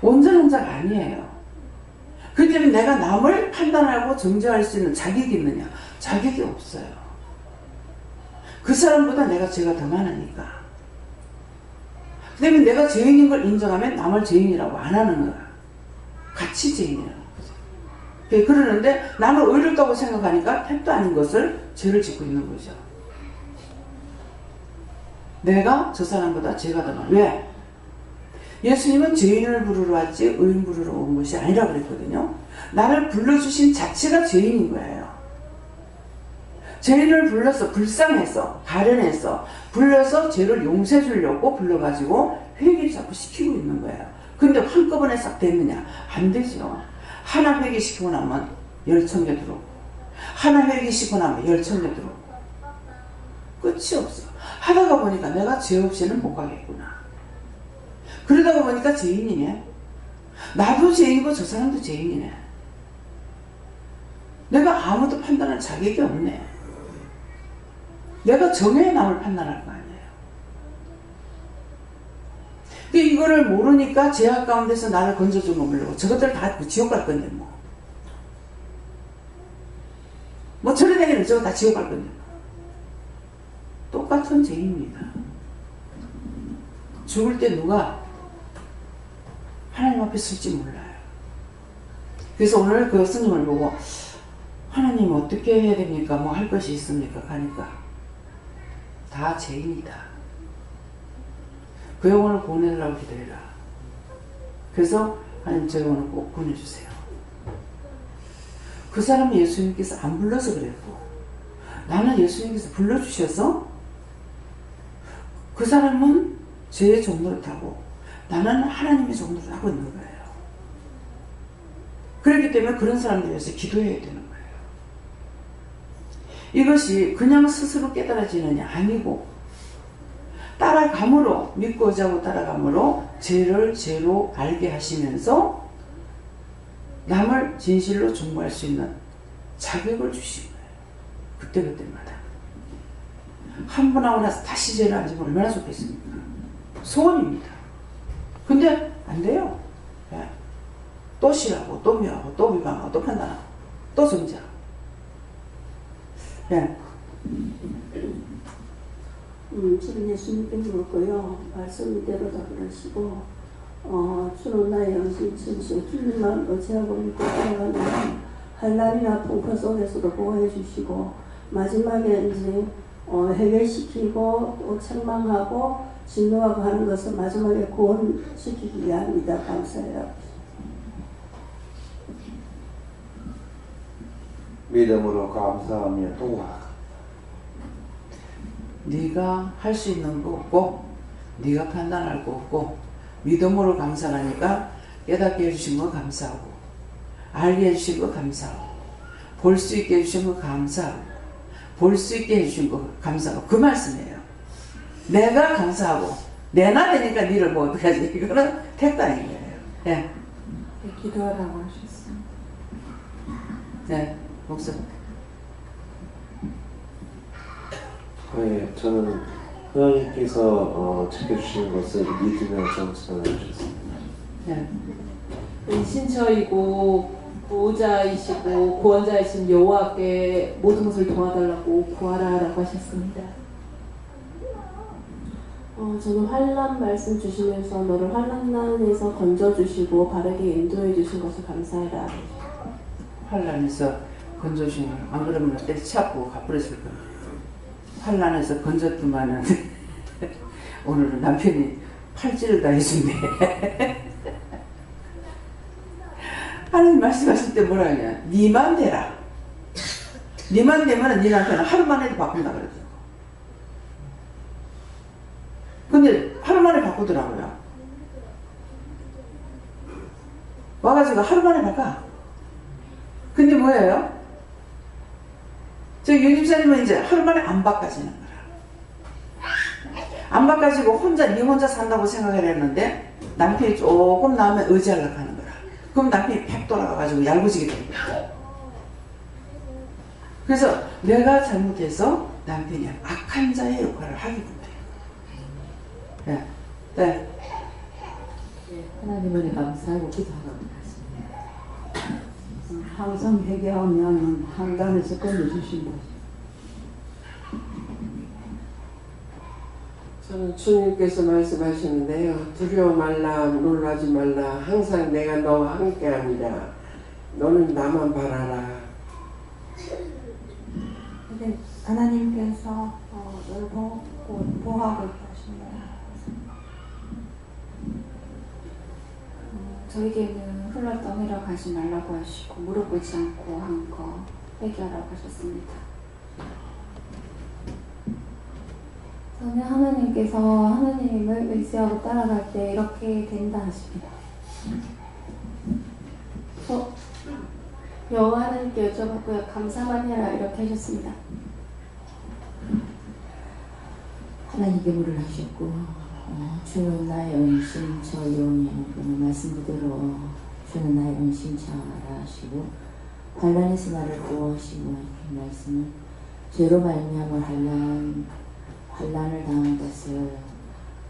온전한 자가 아니에요. 그 때문에 내가 남을 판단하고 정죄할 수 있는 자격이 있느냐? 자격이 없어요. 그 사람보다 내가 죄가 더 많으니까. 그 때문에 내가 죄인인 걸 인정하면 남을 죄인이라고 안 하는 거야. 같이 죄인이라고. 그러는데 나는 의롭다고 생각하니까 택도 아닌 것을 죄를 짓고 있는 거죠. 내가 저 사람보다 죄가 더 많아. 왜? 예수님은 죄인을 부르러 왔지 의인 부르러 온 것이 아니라 그랬거든요. 나를 불러주신 자체가 죄인인 거예요. 죄인을 불러서 불쌍해서 가련해서 불러서 죄를 용서해 주려고 불러가지고 회개를 자꾸 시키고 있는 거예요. 근데 한꺼번에 싹 됐느냐? 안 되죠. 하나 회개시키고 나면 10,000개 들어오고 하나 회개시키고 나면 10,000개 들어오고 끝이 없어. 하다가 보니까 내가 죄 없이는 못 가겠구나. 그러다가 보니까 죄인이네. 나도 죄인이고 저 사람도 죄인이네. 내가 아무도 판단할 자격이 없네. 내가 정해야 남을 판단할 거 아니에요. 이거를 모르니까 죄악 가운데서 나를 건져준 거 모르고 저것들 다 지옥 갈 건데 뭐 저리 다니는 저거 다 지옥 갈 건데 똑같은 죄입니다. 죽을 때 누가 하나님 앞에 설지 몰라요. 그래서 오늘 그 스님을 보고 하나님 어떻게 해야 됩니까? 뭐 할 것이 있습니까? 가니까 다 죄인이다. 그 영혼을 구원해달라고 기도해라. 그래서 하나님 저 영혼을 꼭 구원해주세요. 그 사람은 예수님께서 안 불러서 그랬고 나는 예수님께서 불러주셔서 그 사람은 죄의 종로를 타고 나는 하나님의 종로를 하고 있는 거예요. 그렇기 때문에 그런 사람들 위해서 기도해야 되는 거예요. 이것이 그냥 스스로 깨달아지느냐? 아니고 따라감으로 믿고자 하고 따라감으로 죄를 죄로 알게 하시면서 남을 진실로 존중할 수 있는 자격을 주신 거예요. 그때마다 한 번 하고 나서 다시 죄를 안 지면 얼마나 좋겠습니까? 소원입니다. 근데 안 돼요. 네. 또 싫어하고 또 미워하고 또 비방하고 또 판단하고 또 정죄하고. 네. 주는 예수님께 물었고요. 말씀대로 다 그러시고 주는 나의 영신 진실 주님만 의지하고 믿고 살아가는 한란이나 풍파 속에서도 보호해 주시고 마지막에 이제 해결시키고 또 책망하고 진노하고 하는 것을 마지막에 구원시키기 위함이다. 감사해요. 믿음으로 감사하며 도와. 네가 할 수 있는 거 없고 네가 판단할 거 없고 믿음으로 감사하니까 깨닫게 해주신 거 감사하고 알게 해주신 거 감사하고 볼 수 있게 해주신 거 감사하고 볼 수 있게 해주신 거 감사하고 그 말씀이에요. 내가 감사하고 내나 되니까 니를 뭐 어떡하지. 이거는 택도 아닌 거예요. 네. 기도하라고 하셨어요. 네, 목사. 네, 저는 하나님께서 지켜주시는 것을 믿으며 정신을 주셨습니다. 네. 신처이고 보호자이시고 구원자이신 여호와께 모든 것을 도와달라고 구하라라고 하셨습니다. 저는 환난 말씀 주시면서 너를 환난에서 건져주시고 바르게 인도해 주신 것을 감사해라. 환난에서 건져주시는 안 그러면 때려치고 가버렸을 겁니다. 환난에서 건졌더만은 오늘은 남편이 팔찌를 다 해준대. 하나님 말씀하실 때 뭐라 하냐? 니만 되라. 니만 되면 니 남편은 하루 만에도 바꾼다 그러죠. 근데 하루 만에 바꾸더라고요. 와가지고 하루 만에 바꿔. 근데 뭐예요? 저희 유집사님은 이제 하루 만에 안 바꿔지는 거라. 안 바꿔지고 니 혼자 산다고 생각을 했는데 남편이 조금 나오면 의지하려고 하는 거라. 그럼 남편이 팍 돌아가가지고 얄궂게 되는 거야. 그래서 내가 잘못해서 남편이 악한 자의 역할을 하게 된다. 네. 네. 하나님을 감사하고 기도하라고 하십니다. 항상 회개하면 한간에서 건져주신다. 저는 주님께서 말씀하시는데요. 두려워 말라, 놀라지 말라. 항상 내가 너와 함께합니다. 너는 나만 바라라. 근데 하나님께서 너를 보호하고 있다 하십니다. 저에게는 흘러떠내려 가지 말라고 하시고 무릎 꿇지 않고 한 거 회개하라고 하셨습니다. 저는 하나님께서 하나님을 의지하고 따라갈 때 이렇게 된다 하십니다. 여호와 하나님께 여쭤봤고요. 감사만 해라 이렇게 하셨습니다. 하나님께 물을 하셨고 주는 나의 은신 저용이 그는 말씀 그대로 주는 나의 은신 저하라 하시고 환난에서 나를 구원하시고 이 말씀은 죄로 말미암아 환난을 당한 것을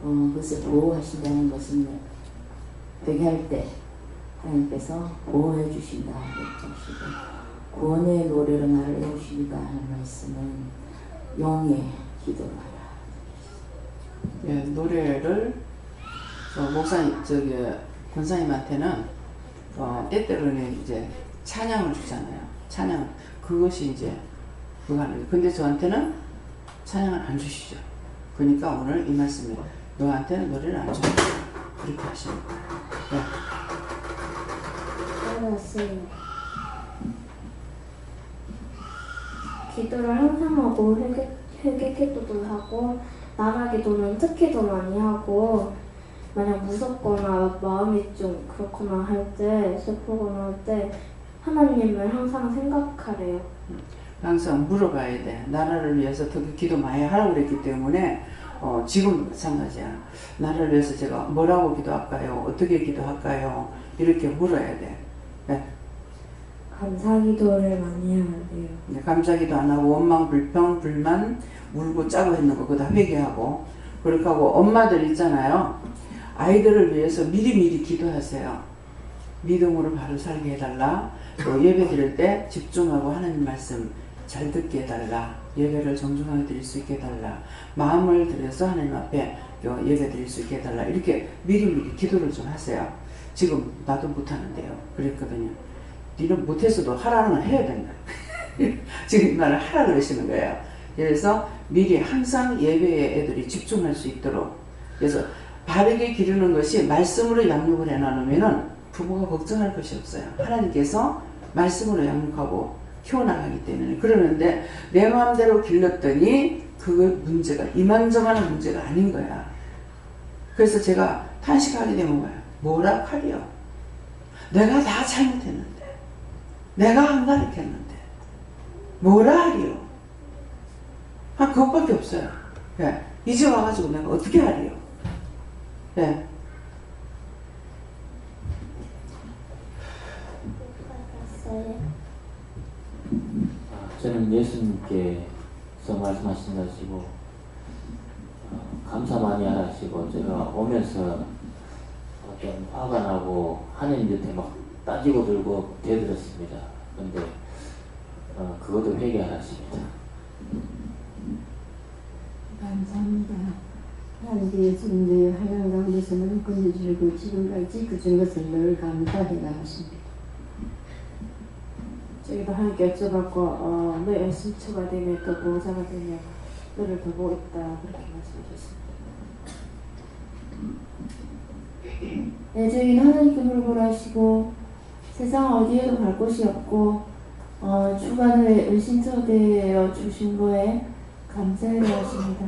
그것을 보호하신다는 것은 회개할 때 하나님께서 보호해 주신다 이렇게 하시고 구원의 노래로 나를 이루십니다 하는 말씀은 용의 기도라. 예, 노래를 목사님 권사님한테는 때때로는 이제 찬양을 주잖아요. 찬양 그것이 이제 그거 하는 거예요. 근데 저한테는 찬양을 안 주시죠. 그러니까 오늘 이 말씀에 너한테는 노래를 안 준다 그렇게 하시는 거예요. 알았어요. 기도를 항상 하고 회개 기도도 하고 나라 기도는 특기도 많이 하고 만약 무섭거나 마음이 좀 그렇거나 할 때 슬프거나 할 때 하나님을 항상 생각하래요. 항상 물어봐야 돼. 나라를 위해서 더 기도 많이 하라고 그랬기 때문에 지금 마찬가지야. 나라를 위해서 제가 뭐라고 기도할까요? 어떻게 기도할까요? 이렇게 물어야 돼. 네. 감사 기도를 많이 해야 돼요. 네, 감사 기도 안 하고 원망, 불평, 불만 울고 짜고 있는 거 그거 다 회개하고 그렇게 하고 엄마들 있잖아요. 아이들을 위해서 미리미리 기도하세요. 믿음으로 바로 살게 해달라. 또 예배 드릴 때 집중하고 하나님 말씀 잘 듣게 해달라. 예배를 정중하게 드릴 수 있게 해달라. 마음을 들여서 하나님 앞에 예배 드릴 수 있게 해달라. 이렇게 미리미리 기도를 좀 하세요. 지금 나도 못하는데요. 그랬거든요. 니는 못해서도 하라는 건 해야 된다. 지금 이 말을 하라 그러시는 거예요. 그래서 미리 항상 예배에 애들이 집중할 수 있도록 그래서 바르게 기르는 것이 말씀으로 양육을 해놔놓으면은 부모가 걱정할 것이 없어요. 하나님께서 말씀으로 양육하고 키워나가기 때문에 그러는데 내 마음대로 길렀더니 그 문제가 이만저만한 문제가 아닌 거야. 그래서 제가 탄식하게 되면 뭐라 하리요. 내가 다 잘못했는데 내가 안 가르쳤는데 뭐라 하리요. 그것밖에 없어요. 예. 이제 와가지고 내가 어떻게 하리요. 예. 저는 예수님께서 말씀하신 것이고 감사 많이 하시고 제가 오면서 어떤 화가 나고 하나님 곁에 막 따지고 들고 대들었습니다. 근데 그것도 회개하십니다. 감사합니다. 하나님께 예수님의 하나님 가운데서는 건져주고 지금까지 그준 것을 늘 감사해라 하십니다. 저희도 하나님께 여쭤봤고 너의 은신처가 되며 또 보호자가 되며 너를 돌보겠다 그렇게 말씀하셨습니다. 내 주인 하나님께 물어보라 하시고 세상 어디에도 갈 곳이 없고 주간을 은신처 되어 주신 거에 감사해야 하십니다.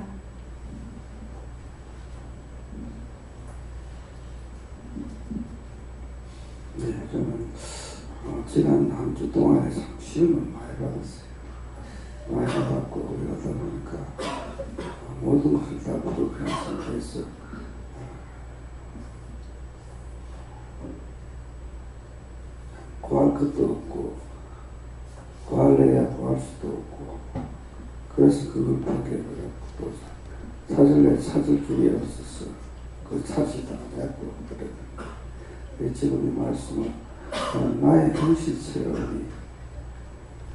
네, 저는 지난 한 주 동안에 참 시험을 많이 받았어요. 많이 받았고 그러다 보니까 모든 것을 다 부족한 상태에서 구할 것도 없고 구하려야 구할 수도 없고 그래서 그걸 포기해버렸고 또 찾을래 찾을 길이 없어서 그 찾지도 않았고 그랬는데 지금 이 말씀은 나의 현실체험이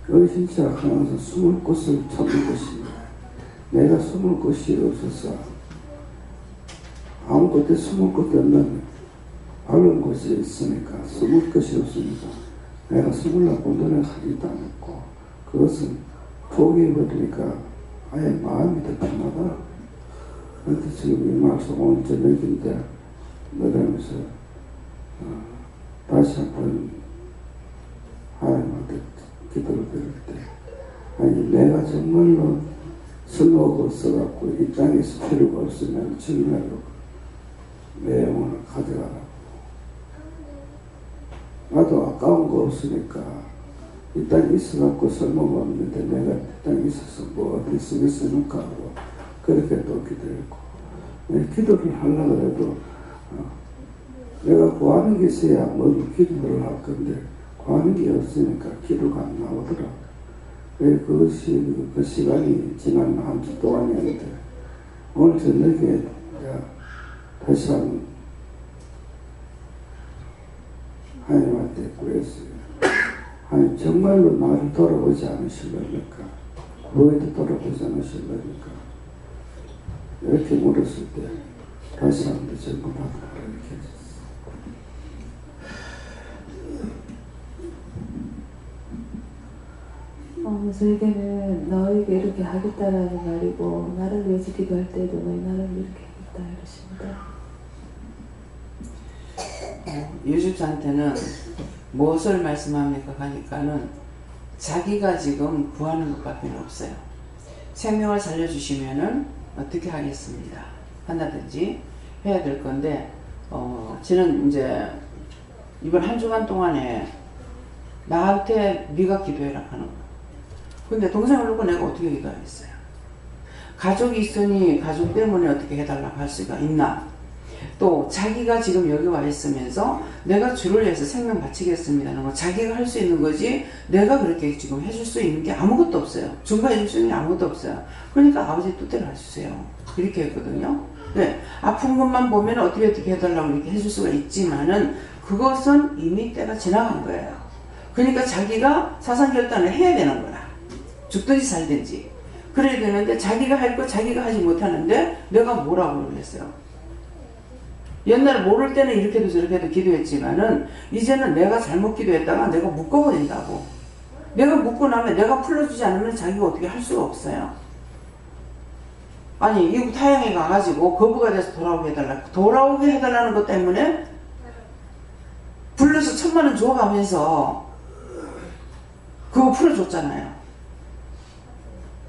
은신처가 항상 숨을 곳을 찾는 것입니다. 내가 숨을 곳이 없어서 아무 곳에 숨을 곳이 없는 밝은 곳에 있으니까 숨을 곳이 없으니까 내가 숨으려고 노력하지도 않았고 그것은 포기해버리니까 아예 마음이 더 편하다. 그런데 지금 이 말씀 오늘 저녁인데 노래하면서 다시 한번 하나님한테 기도를 드릴 때 아니 내가 정말로 쓸모가 없어갖고 이 땅에서 필요가 없으면 정말로 내 영혼을 가져가라고. 나도 아까운 거 없으니까 이 땅에 있어갖고 쓸모가 없는데 내가 이 땅에 있어서 뭐 어디 쓰겠습니까 하고 그렇게 또 기도했고, 기도를 하려고 해도 내가 구하는 게 있어야 뭐 기도를 할 건데 구하는 게 없으니까 기도가 안 나오더라. 그것이 그 시간이 지난 한 주 동안이었는데 오늘 저녁에 내가 다시 한번 하나님한테 구했어요. 하나님 정말로 나를 돌아보지 않으실랍니까? 구해도 돌아보지 않으실랍니까? 이렇게 물었을 때 다시 한번 점검하도록 이렇게 해줬어요. 저에게는 너에게 이렇게 하겠다라는 말이고, 나를 위해서 기도할 때도 너희 나를 이렇게 하겠다 이러십니다. 유집사한테는 무엇을 말씀합니까? 하니까는 자기가 지금 구하는 것밖에 없어요. 생명을 살려주시면은 어떻게 하겠습니다. 한다든지 해야 될 건데, 저는 이제 이번 한 주간 동안에 나한테 네가 기도해라 하는 거예요. 근데 동생을 놓고 내가 어떻게 기도하겠어요? 가족이 있으니 가족 때문에 어떻게 해달라고 할 수가 있나? 또 자기가 지금 여기 와 있으면서 내가 주를 위해서 생명 바치겠습니다는 거 자기가 할 수 있는 거지, 내가 그렇게 지금 해줄 수 있는 게 아무것도 없어요. 중간에 해줄 수 있는 게 아무것도 없어요. 그러니까 아버지 뜻대로 해주세요. 이렇게 했거든요. 네, 아픈 것만 보면 어떻게 해달라고 이렇게 해줄 수가 있지만은 그것은 이미 때가 지나간 거예요. 그러니까 자기가 사상결단을 해야 되는 거야. 죽든지 살든지. 그래야 되는데 자기가 할 거 자기가 하지 못하는데 내가 뭐라고 그랬어요. 옛날에 모를 때는 이렇게도 저렇게도 기도했지만은 이제는 내가 잘못 기도했다가 내가 묶어버린다고. 내가 묶고 나면 내가 풀어주지 않으면 자기가 어떻게 할 수가 없어요. 아니 이국 타양에 가가지고 거부가 돼서 돌아오게 해달라는 것 때문에 불러서 1000만원 줘가면서 그거 풀어줬잖아요.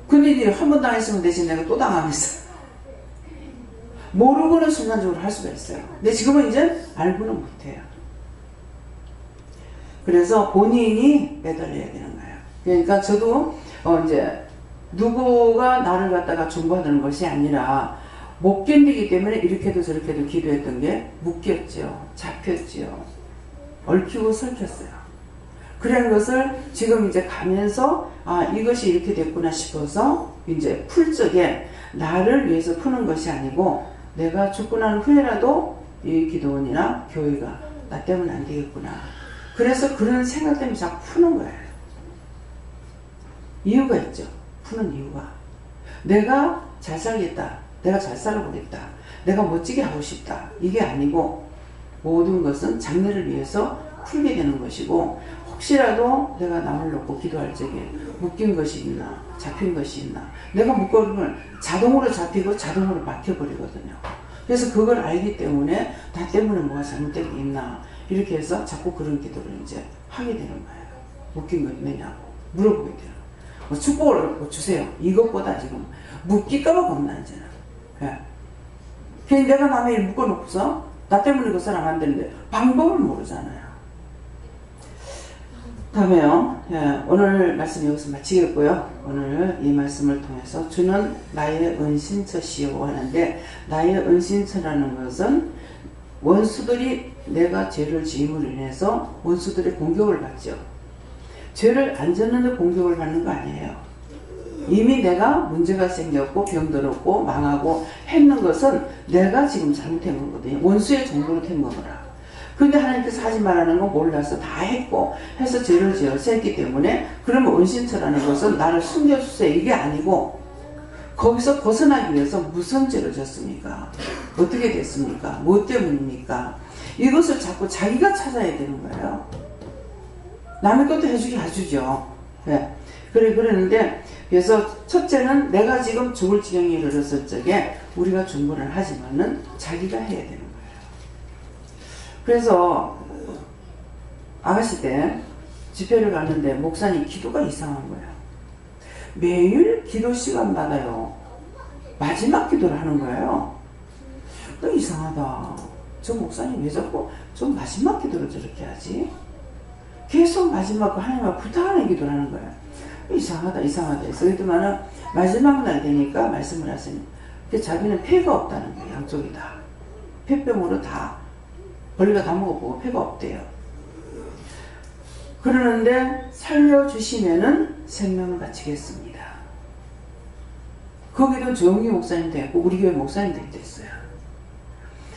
근데 이제 한 번 당했으면 대신 내가 또 당하면서 모르고는 순간적으로 할 수가 있어요. 근데 지금은 이제 알고는 못해요. 그래서 본인이 매달려야 되는 거예요. 그러니까 저도 이제 누구가 나를 갖다가 중보하는 것이 아니라 못 견디기 때문에 이렇게도 저렇게도 기도했던 게 묶였죠. 잡혔죠. 얽히고 설켰어요. 그런 것을 지금 이제 가면서 이것이 이렇게 됐구나 싶어서 이제 풀 적에 나를 위해서 푸는 것이 아니고 내가 죽고 난 후에라도 이 기도원이나 교회가 나 때문에 안 되겠구나. 그래서 그런 생각 때문에 자꾸 푸는 거예요. 이유가 있죠. 푸는 이유가. 내가 잘 살겠다. 내가 잘 살아보겠다. 내가 멋지게 하고 싶다. 이게 아니고 모든 것은 장래를 위해서 풀게 되는 것이고, 혹시라도 내가 남을 놓고 기도할 적에 묶인 것이 있나, 잡힌 것이 있나. 내가 묶어놓으면 자동으로 잡히고 자동으로 막혀버리거든요. 그래서 그걸 알기 때문에 나 때문에 뭐가 잘못된 게 있나, 이렇게 해서 자꾸 그런 기도를 이제 하게 되는 거예요. 묶인 거 있느냐고 물어보게 되는 거예요. 뭐 축복을 주세요. 이것보다 지금 묶일까봐 겁나잖아. 예. 괜히 내가 남의 일 묶어놓고서 나 때문에 그 사람 안 되는데 방법을 모르잖아요. 다음에요. 예, 오늘 말씀 여기서 마치겠고요. 오늘 이 말씀을 통해서 주는 나의 은신처시오 하는데, 나의 은신처라는 것은 원수들이 내가 죄를 지음으로 인해서 원수들의 공격을 받죠. 죄를 안 졌는데 공격을 받는 거 아니에요. 이미 내가 문제가 생겼고 병들었고 망하고 했는 것은 내가 지금 잘못한 거거든요. 원수의 정도로 된 거구나. 근데 하나님께서 하지 말라는 건 몰라서 다 했고 해서 죄를 지어서 했기 때문에, 그러면 은신처라는 것은 나를 숨겨주세요 이게 아니고, 거기서 벗어나기 위해서 무슨 죄를 졌습니까? 어떻게 됐습니까? 뭐 때문입니까? 이것을 자꾸 자기가 찾아야 되는 거예요. 남의 것도 해주기 해주죠. 네. 그러는데, 그래서 첫째는 내가 지금 죽을 지경에 이르렀을 적에 우리가 중보를 하지만은 자기가 해야 되는 거예요. 그래서 아가씨 때 집회를 갔는데 목사님 기도가 이상한 거예요. 매일 기도 시간마다요. 마지막 기도를 하는 거예요. 이상하다. 저 목사님 왜 자꾸 좀 마지막 기도를 저렇게 하지? 계속 마지막 하나님과 부탁하는 기도를 하는 거예요. 이상하다. 그랬더니 마지막 날 되니까 말씀을 하시니 자기는 폐가 없다는 거예요. 양쪽이 다. 폐병으로 다 벌레가 다 먹어보고 폐가 없대요. 그러는데 살려주시면은 생명을 바치겠습니다. 거기도 조용기 목사님도 했고 우리 교회 목사님들도 했어요.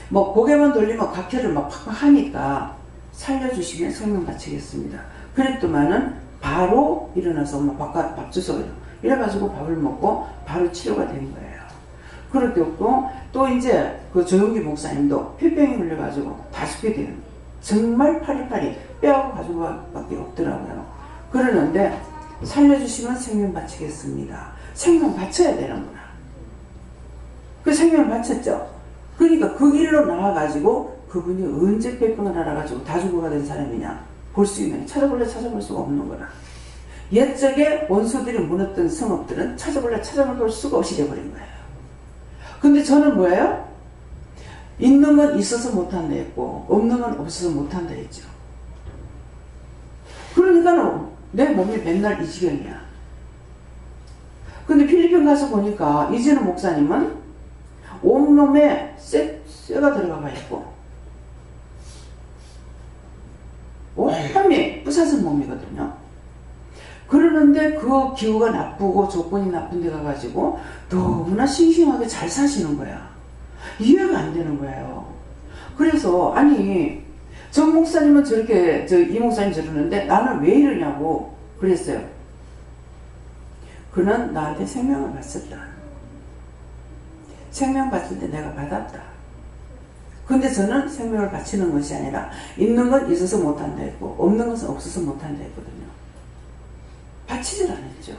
뭐 고개만 돌리면 각혈을 막 팍팍 하니까 살려주시면 생명 바치겠습니다. 그랬더만은 바로 일어나서 엄마 밥 주소 이래가지고 밥을 먹고 바로 치료가 된 거예요. 그럴 때 없고 또 이제 그 조용기 목사님도 폐병이 걸려가지고 다 죽게 돼요. 정말 파리파리 뼈하고 가지고밖에 없더라고요. 그러는데 살려주시면 생명 바치겠습니다. 생명 바쳐야 되는구나. 그 생명 바쳤죠. 그러니까 그 길로 나와가지고 그분이 언제 폐병을 알아가지고 다 죽어가 된 사람이냐 볼 수 있는 찾아볼 수가 없는 거라. 옛적에 원수들이 무너뜨린 성읍들은 찾아볼 수가 없이 돼버린 거예요. 근데 저는 뭐예요? 있는 건 있어서 못한다 했고 없는 건 없어서 못한다 했죠. 그러니까 내 몸이 맨날 이 지경이야. 근데 필리핀 가서 보니까 이진우 목사님은 온몸에 쇠가 들어가 있고 온몸이 부사진 몸이거든요. 그러는데 그 기후가 나쁘고 조건이 나쁜 데 가가지고 너무나 싱싱하게 잘 사시는 거야. 이해가 안 되는 거예요. 그래서 아니 저 목사님은 저렇게 이 목사님 저러는데 나는 왜 이러냐고 그랬어요. 그는 나한테 생명을 바쳤다. 생명 바칠 때 내가 받았다. 근데 저는 생명을 바치는 것이 아니라 있는 건 있어서 못한다 했고 없는 것은 없어서 못한다 했거든요. 바치질 않았죠.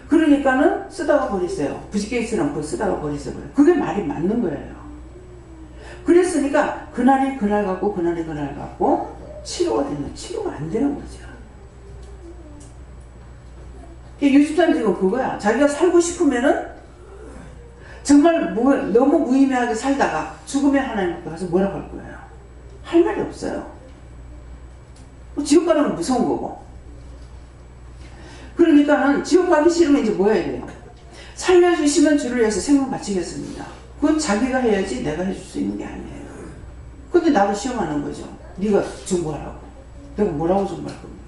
그러니까는 쓰다가 버리세요. 부지게이처럼 그거 쓰다가 버리세요. 그게 말이 맞는 거예요. 그랬으니까 그날이 그날 같고 그날이 그날 같고 치료가 되면 치료가 안 되는 거죠. 유집사님 지금 그거야. 자기가 살고 싶으면은 정말 너무 무의미하게 살다가 죽으면 하나님 앞에 가서 뭐라고 할 거예요? 할 말이 없어요. 지옥 가는 건 무서운 거고. 그러니까는 지옥 가기 싫으면 이제 뭐 해야 돼요? 살려주시면 주를 위해서 생명 바치겠습니다. 그건 자기가 해야지 내가 해줄 수 있는 게 아니에요. 근데 나를 시험하는 거죠. 네가 증거하라고. 내가 뭐라고 증거할 겁니까?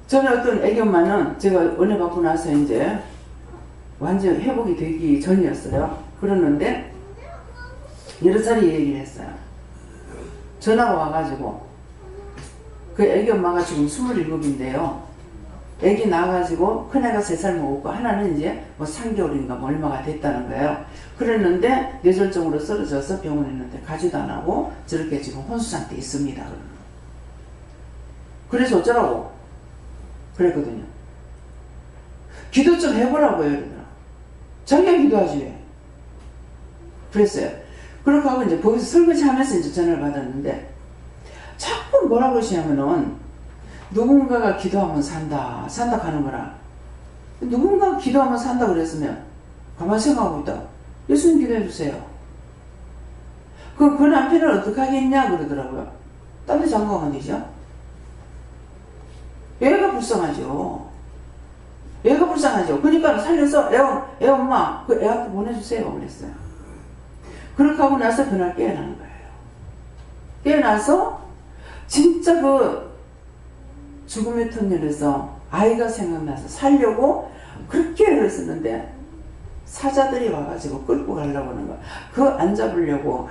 저는 어떤 애기 엄마는 제가 은혜 받고 나서 이제 완전 회복이 되기 전이었어요. 그러는데 여러 차례 얘기를 했어요. 전화가 와가지고 그 애기 엄마가 지금 27인데요. 애기 낳아가지고 큰애가 3살 먹었고 하나는 이제 뭐 3개월인가 뭐 얼마가 됐다는 거예요. 그랬는데 뇌졸중으로 쓰러져서 병원에 있는데 가지도 안 하고 저렇게 지금 혼수 상태에 있습니다. 그래서 어쩌라고 그랬거든요. 기도 좀 해보라고요. 이러더라. 자기가 기도하지 왜. 그랬어요. 그렇게 하고 이제 거기서 설거지 하면서 이제 전화를 받았는데 자꾸 뭐라고 그러시냐면은 누군가가 기도하면 산다 하는 거라. 누군가가 기도하면 산다 그랬으면 가만히 생각하고 있다. 예수님 기도해 주세요. 그럼 그 남편을 어떻게 하겠냐 그러더라고요. 딴 데 장가가면 되죠. 애가 불쌍하죠. 그러니까 살려서 애 엄마 그 애한테 보내주세요 그랬어요. 그렇게 하고 나서 그날 깨어나는 거예요. 깨어나서 진짜 그 죽음의 터널에서 아이가 생각나서 살려고 그렇게 애를 썼는데 사자들이 와가지고 끌고 가려고 하는 거야. 그거 안 잡으려고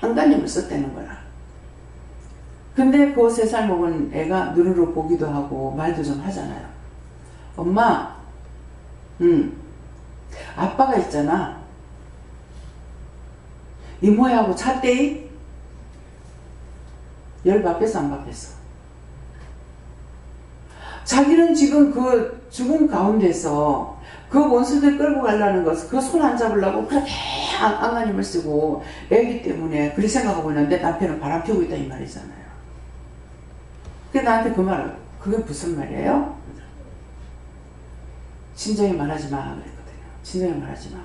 안간힘을 썼다는 거야. 근데 그 3살 먹은 애가 눈으로 보기도 하고 말도 좀 하잖아요. 엄마, 아빠가 있잖아. 이모야하고 잤대이? 열 받겠어 안 받겠어? 자기는 지금 그 죽음 가운데서 그 원수들 끌고 가려는 것을 그 손 안 잡으려고 그렇게 안간힘을 쓰고 애기 때문에 그렇게 생각하고 있는데 남편은 바람 피우고 있다 이 말이잖아요. 그게 나한테 그 말을 그게 무슨 말이에요? 친정에 말하지 마 그랬거든요. 친정에 말하지 마.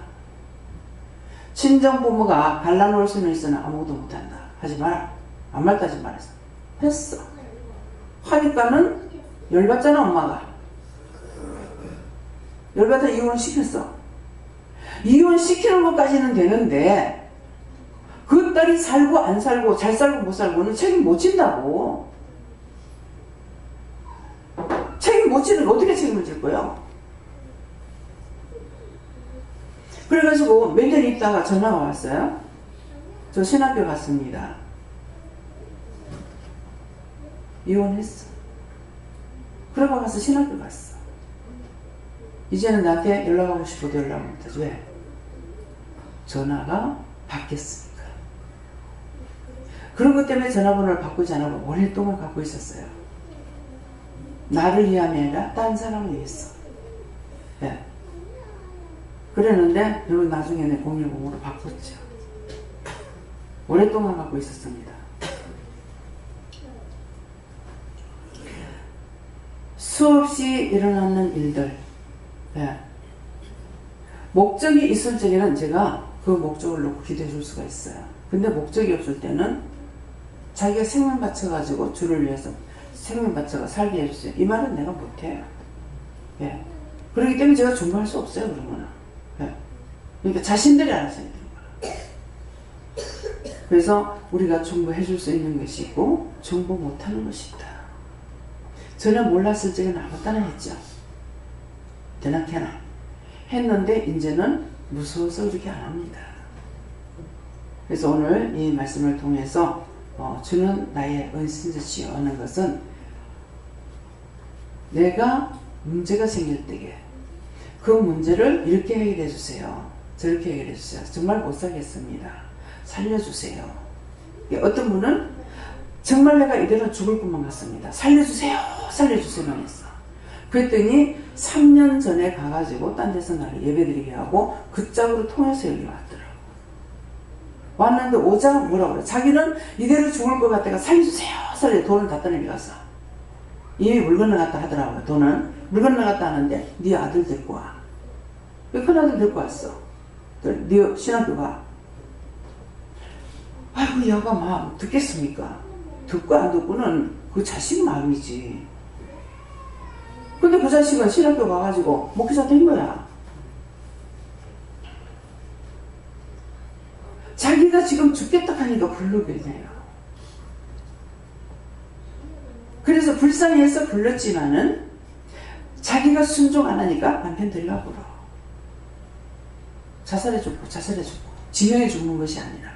친정 부모가 갈라놓을 수는 있으나 아무것도 못한다. 하지 마라. 아무 말도 하지 말았어. 했어. 하니까는 열받잖아 엄마가. 열받아 이혼시켰어. 이혼시키는 것까지는 되는데 그 딸이 살고 안 살고 잘 살고 못 살고는 책임 못 진다고. 책임 못 지는 어떻게 책임을 질 거예요? 그래가지고 몇 년 있다가 전화가 왔어요. 저 신학교 갔습니다. 이혼했어. 그러고 가서 신학교 갔어. 이제는 나한테 연락하고 싶어도 연락 못하지. 왜? 전화가 바뀌었으니까. 그런 것 때문에 전화번호를 바꾸지 않고 오랫동안 갖고 있었어요. 나를 위함이 아니라 딴 사람을 위해서. 네. 그랬는데 그리고 나중에 내 010으로 바꿨죠. 오랫동안 갖고 있었습니다. 수없이 일어나는 일들. 네. 목적이 있을 적에는 제가 그 목적을 놓고 기도해 줄 수가 있어요. 근데 목적이 없을 때는 자기가 생명 바쳐가지고 주를 위해서 생명 바쳐가 살게 해주세요. 이 말은 내가 못해요. 예. 그렇기 때문에 제가 중보할 수 없어요. 그런 거는. 예. 그러니까 자신들이 알아서 해야 되는 거야. 그래서 우리가 중보해 줄 수 있는 것이 있고 중보 못하는 것이 있다. 전혀 몰랐을 적에는 아무것도나 했죠. 되나캐나 했는데 이제는 무서워서 그렇게 안 합니다. 그래서 오늘 이 말씀을 통해서 주는 나의 은신자시여 하는 것은 내가 문제가 생길 때에 그 문제를 이렇게 해결해 주세요. 저렇게 해결해 주세요. 정말 못 살겠습니다. 살려주세요. 어떤 분은 정말 내가 이대로 죽을 것만 같습니다. 살려주세요. 살려주세요만 했어. 그랬더니 3년 전에 가가지고 딴 데서 나를 예배드리게 하고 그 짝으로 통해서 여기 왔더라고. 왔는데 오자 뭐라고 그래. 자기는 이대로 죽을 것 같다가 살려주세요. 살려. 돈을 다 떠내려갔어. 이미 물 건너갔다 하더라고요. 돈은 물 건너갔다 하는데 네 아들 데리고 와. 왜 큰 아들 데리고 왔어? 네 신학교 가. 아이고 여가 마음 듣겠습니까? 듣고 안 듣고는 그 자식 마음이지. 근데 그 자식은 신학교 가가지고 목회자 된 거야. 자기가 지금 죽겠다 하니까 부르게 돼요. 그래서 불쌍히 해서 불렀지만은 자기가 순종 안 하니까 남편 데리러 불어. 자살해 죽고 지명해 죽는 것이 아니라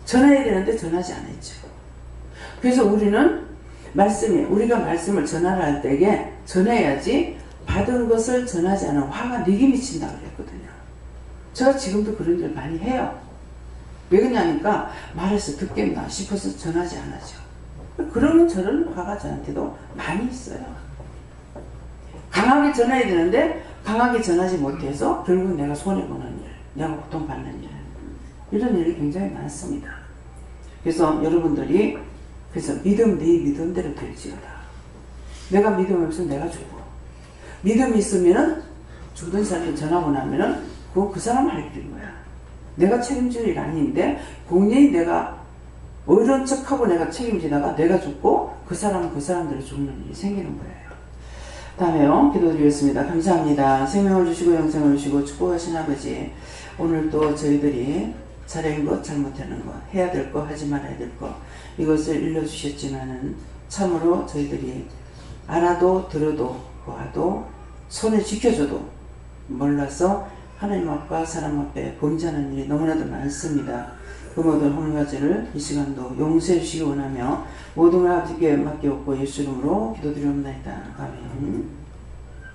전해야 되는데 전하지 않았죠. 그래서 우리는 우리가 말씀을 전하라 할 때에 전해야지 받은 것을 전하지 않으면 화가 내게 미친다 그랬거든요. 제가 지금도 그런 일 많이 해요. 왜 그러냐니까 말해서 듣겠나 싶어서 전하지 않았죠. 그러면 저런 화가 저한테도 많이 있어요. 강하게 전해야 되는데 강하게 전하지 못해서 결국 내가 손해보는 일, 내가 고통받는 일, 이런 일이 굉장히 많습니다. 그래서 여러분들이 그래서 네 믿음대로 될지어다. 내가 믿음이 없으면 내가 죽어. 믿음이 있으면은 죽은 사람이 전하고 나면은 그건 그 사람 할 일인 거야. 내가 책임질 일 아닌데 공연히 내가 어려운 척하고 내가 책임지다가 내가 죽고 그 사람은 그 사람대로 죽는 일이 생기는 거예요. 다음에요. 기도드리겠습니다. 감사합니다. 생명을 주시고 영생을 주시고 축복하신 아버지, 오늘 또 저희들이 잘한 것, 잘못하는 것, 해야 될 것, 하지 말아야 될 것, 이것을 일러주셨지만은 참으로 저희들이 알아도 들어도 보아도 손에 쥐켜줘도 몰라서 하나님 앞과 사람 앞에 범죄하는 일이 너무나도 많습니다. 그 모든 허물가지를 이 시간도 용서해 주시기 원하며 모든 걸 아버지께 맡기옵고 예수 이름으로 기도드리옵나이다. 아멘.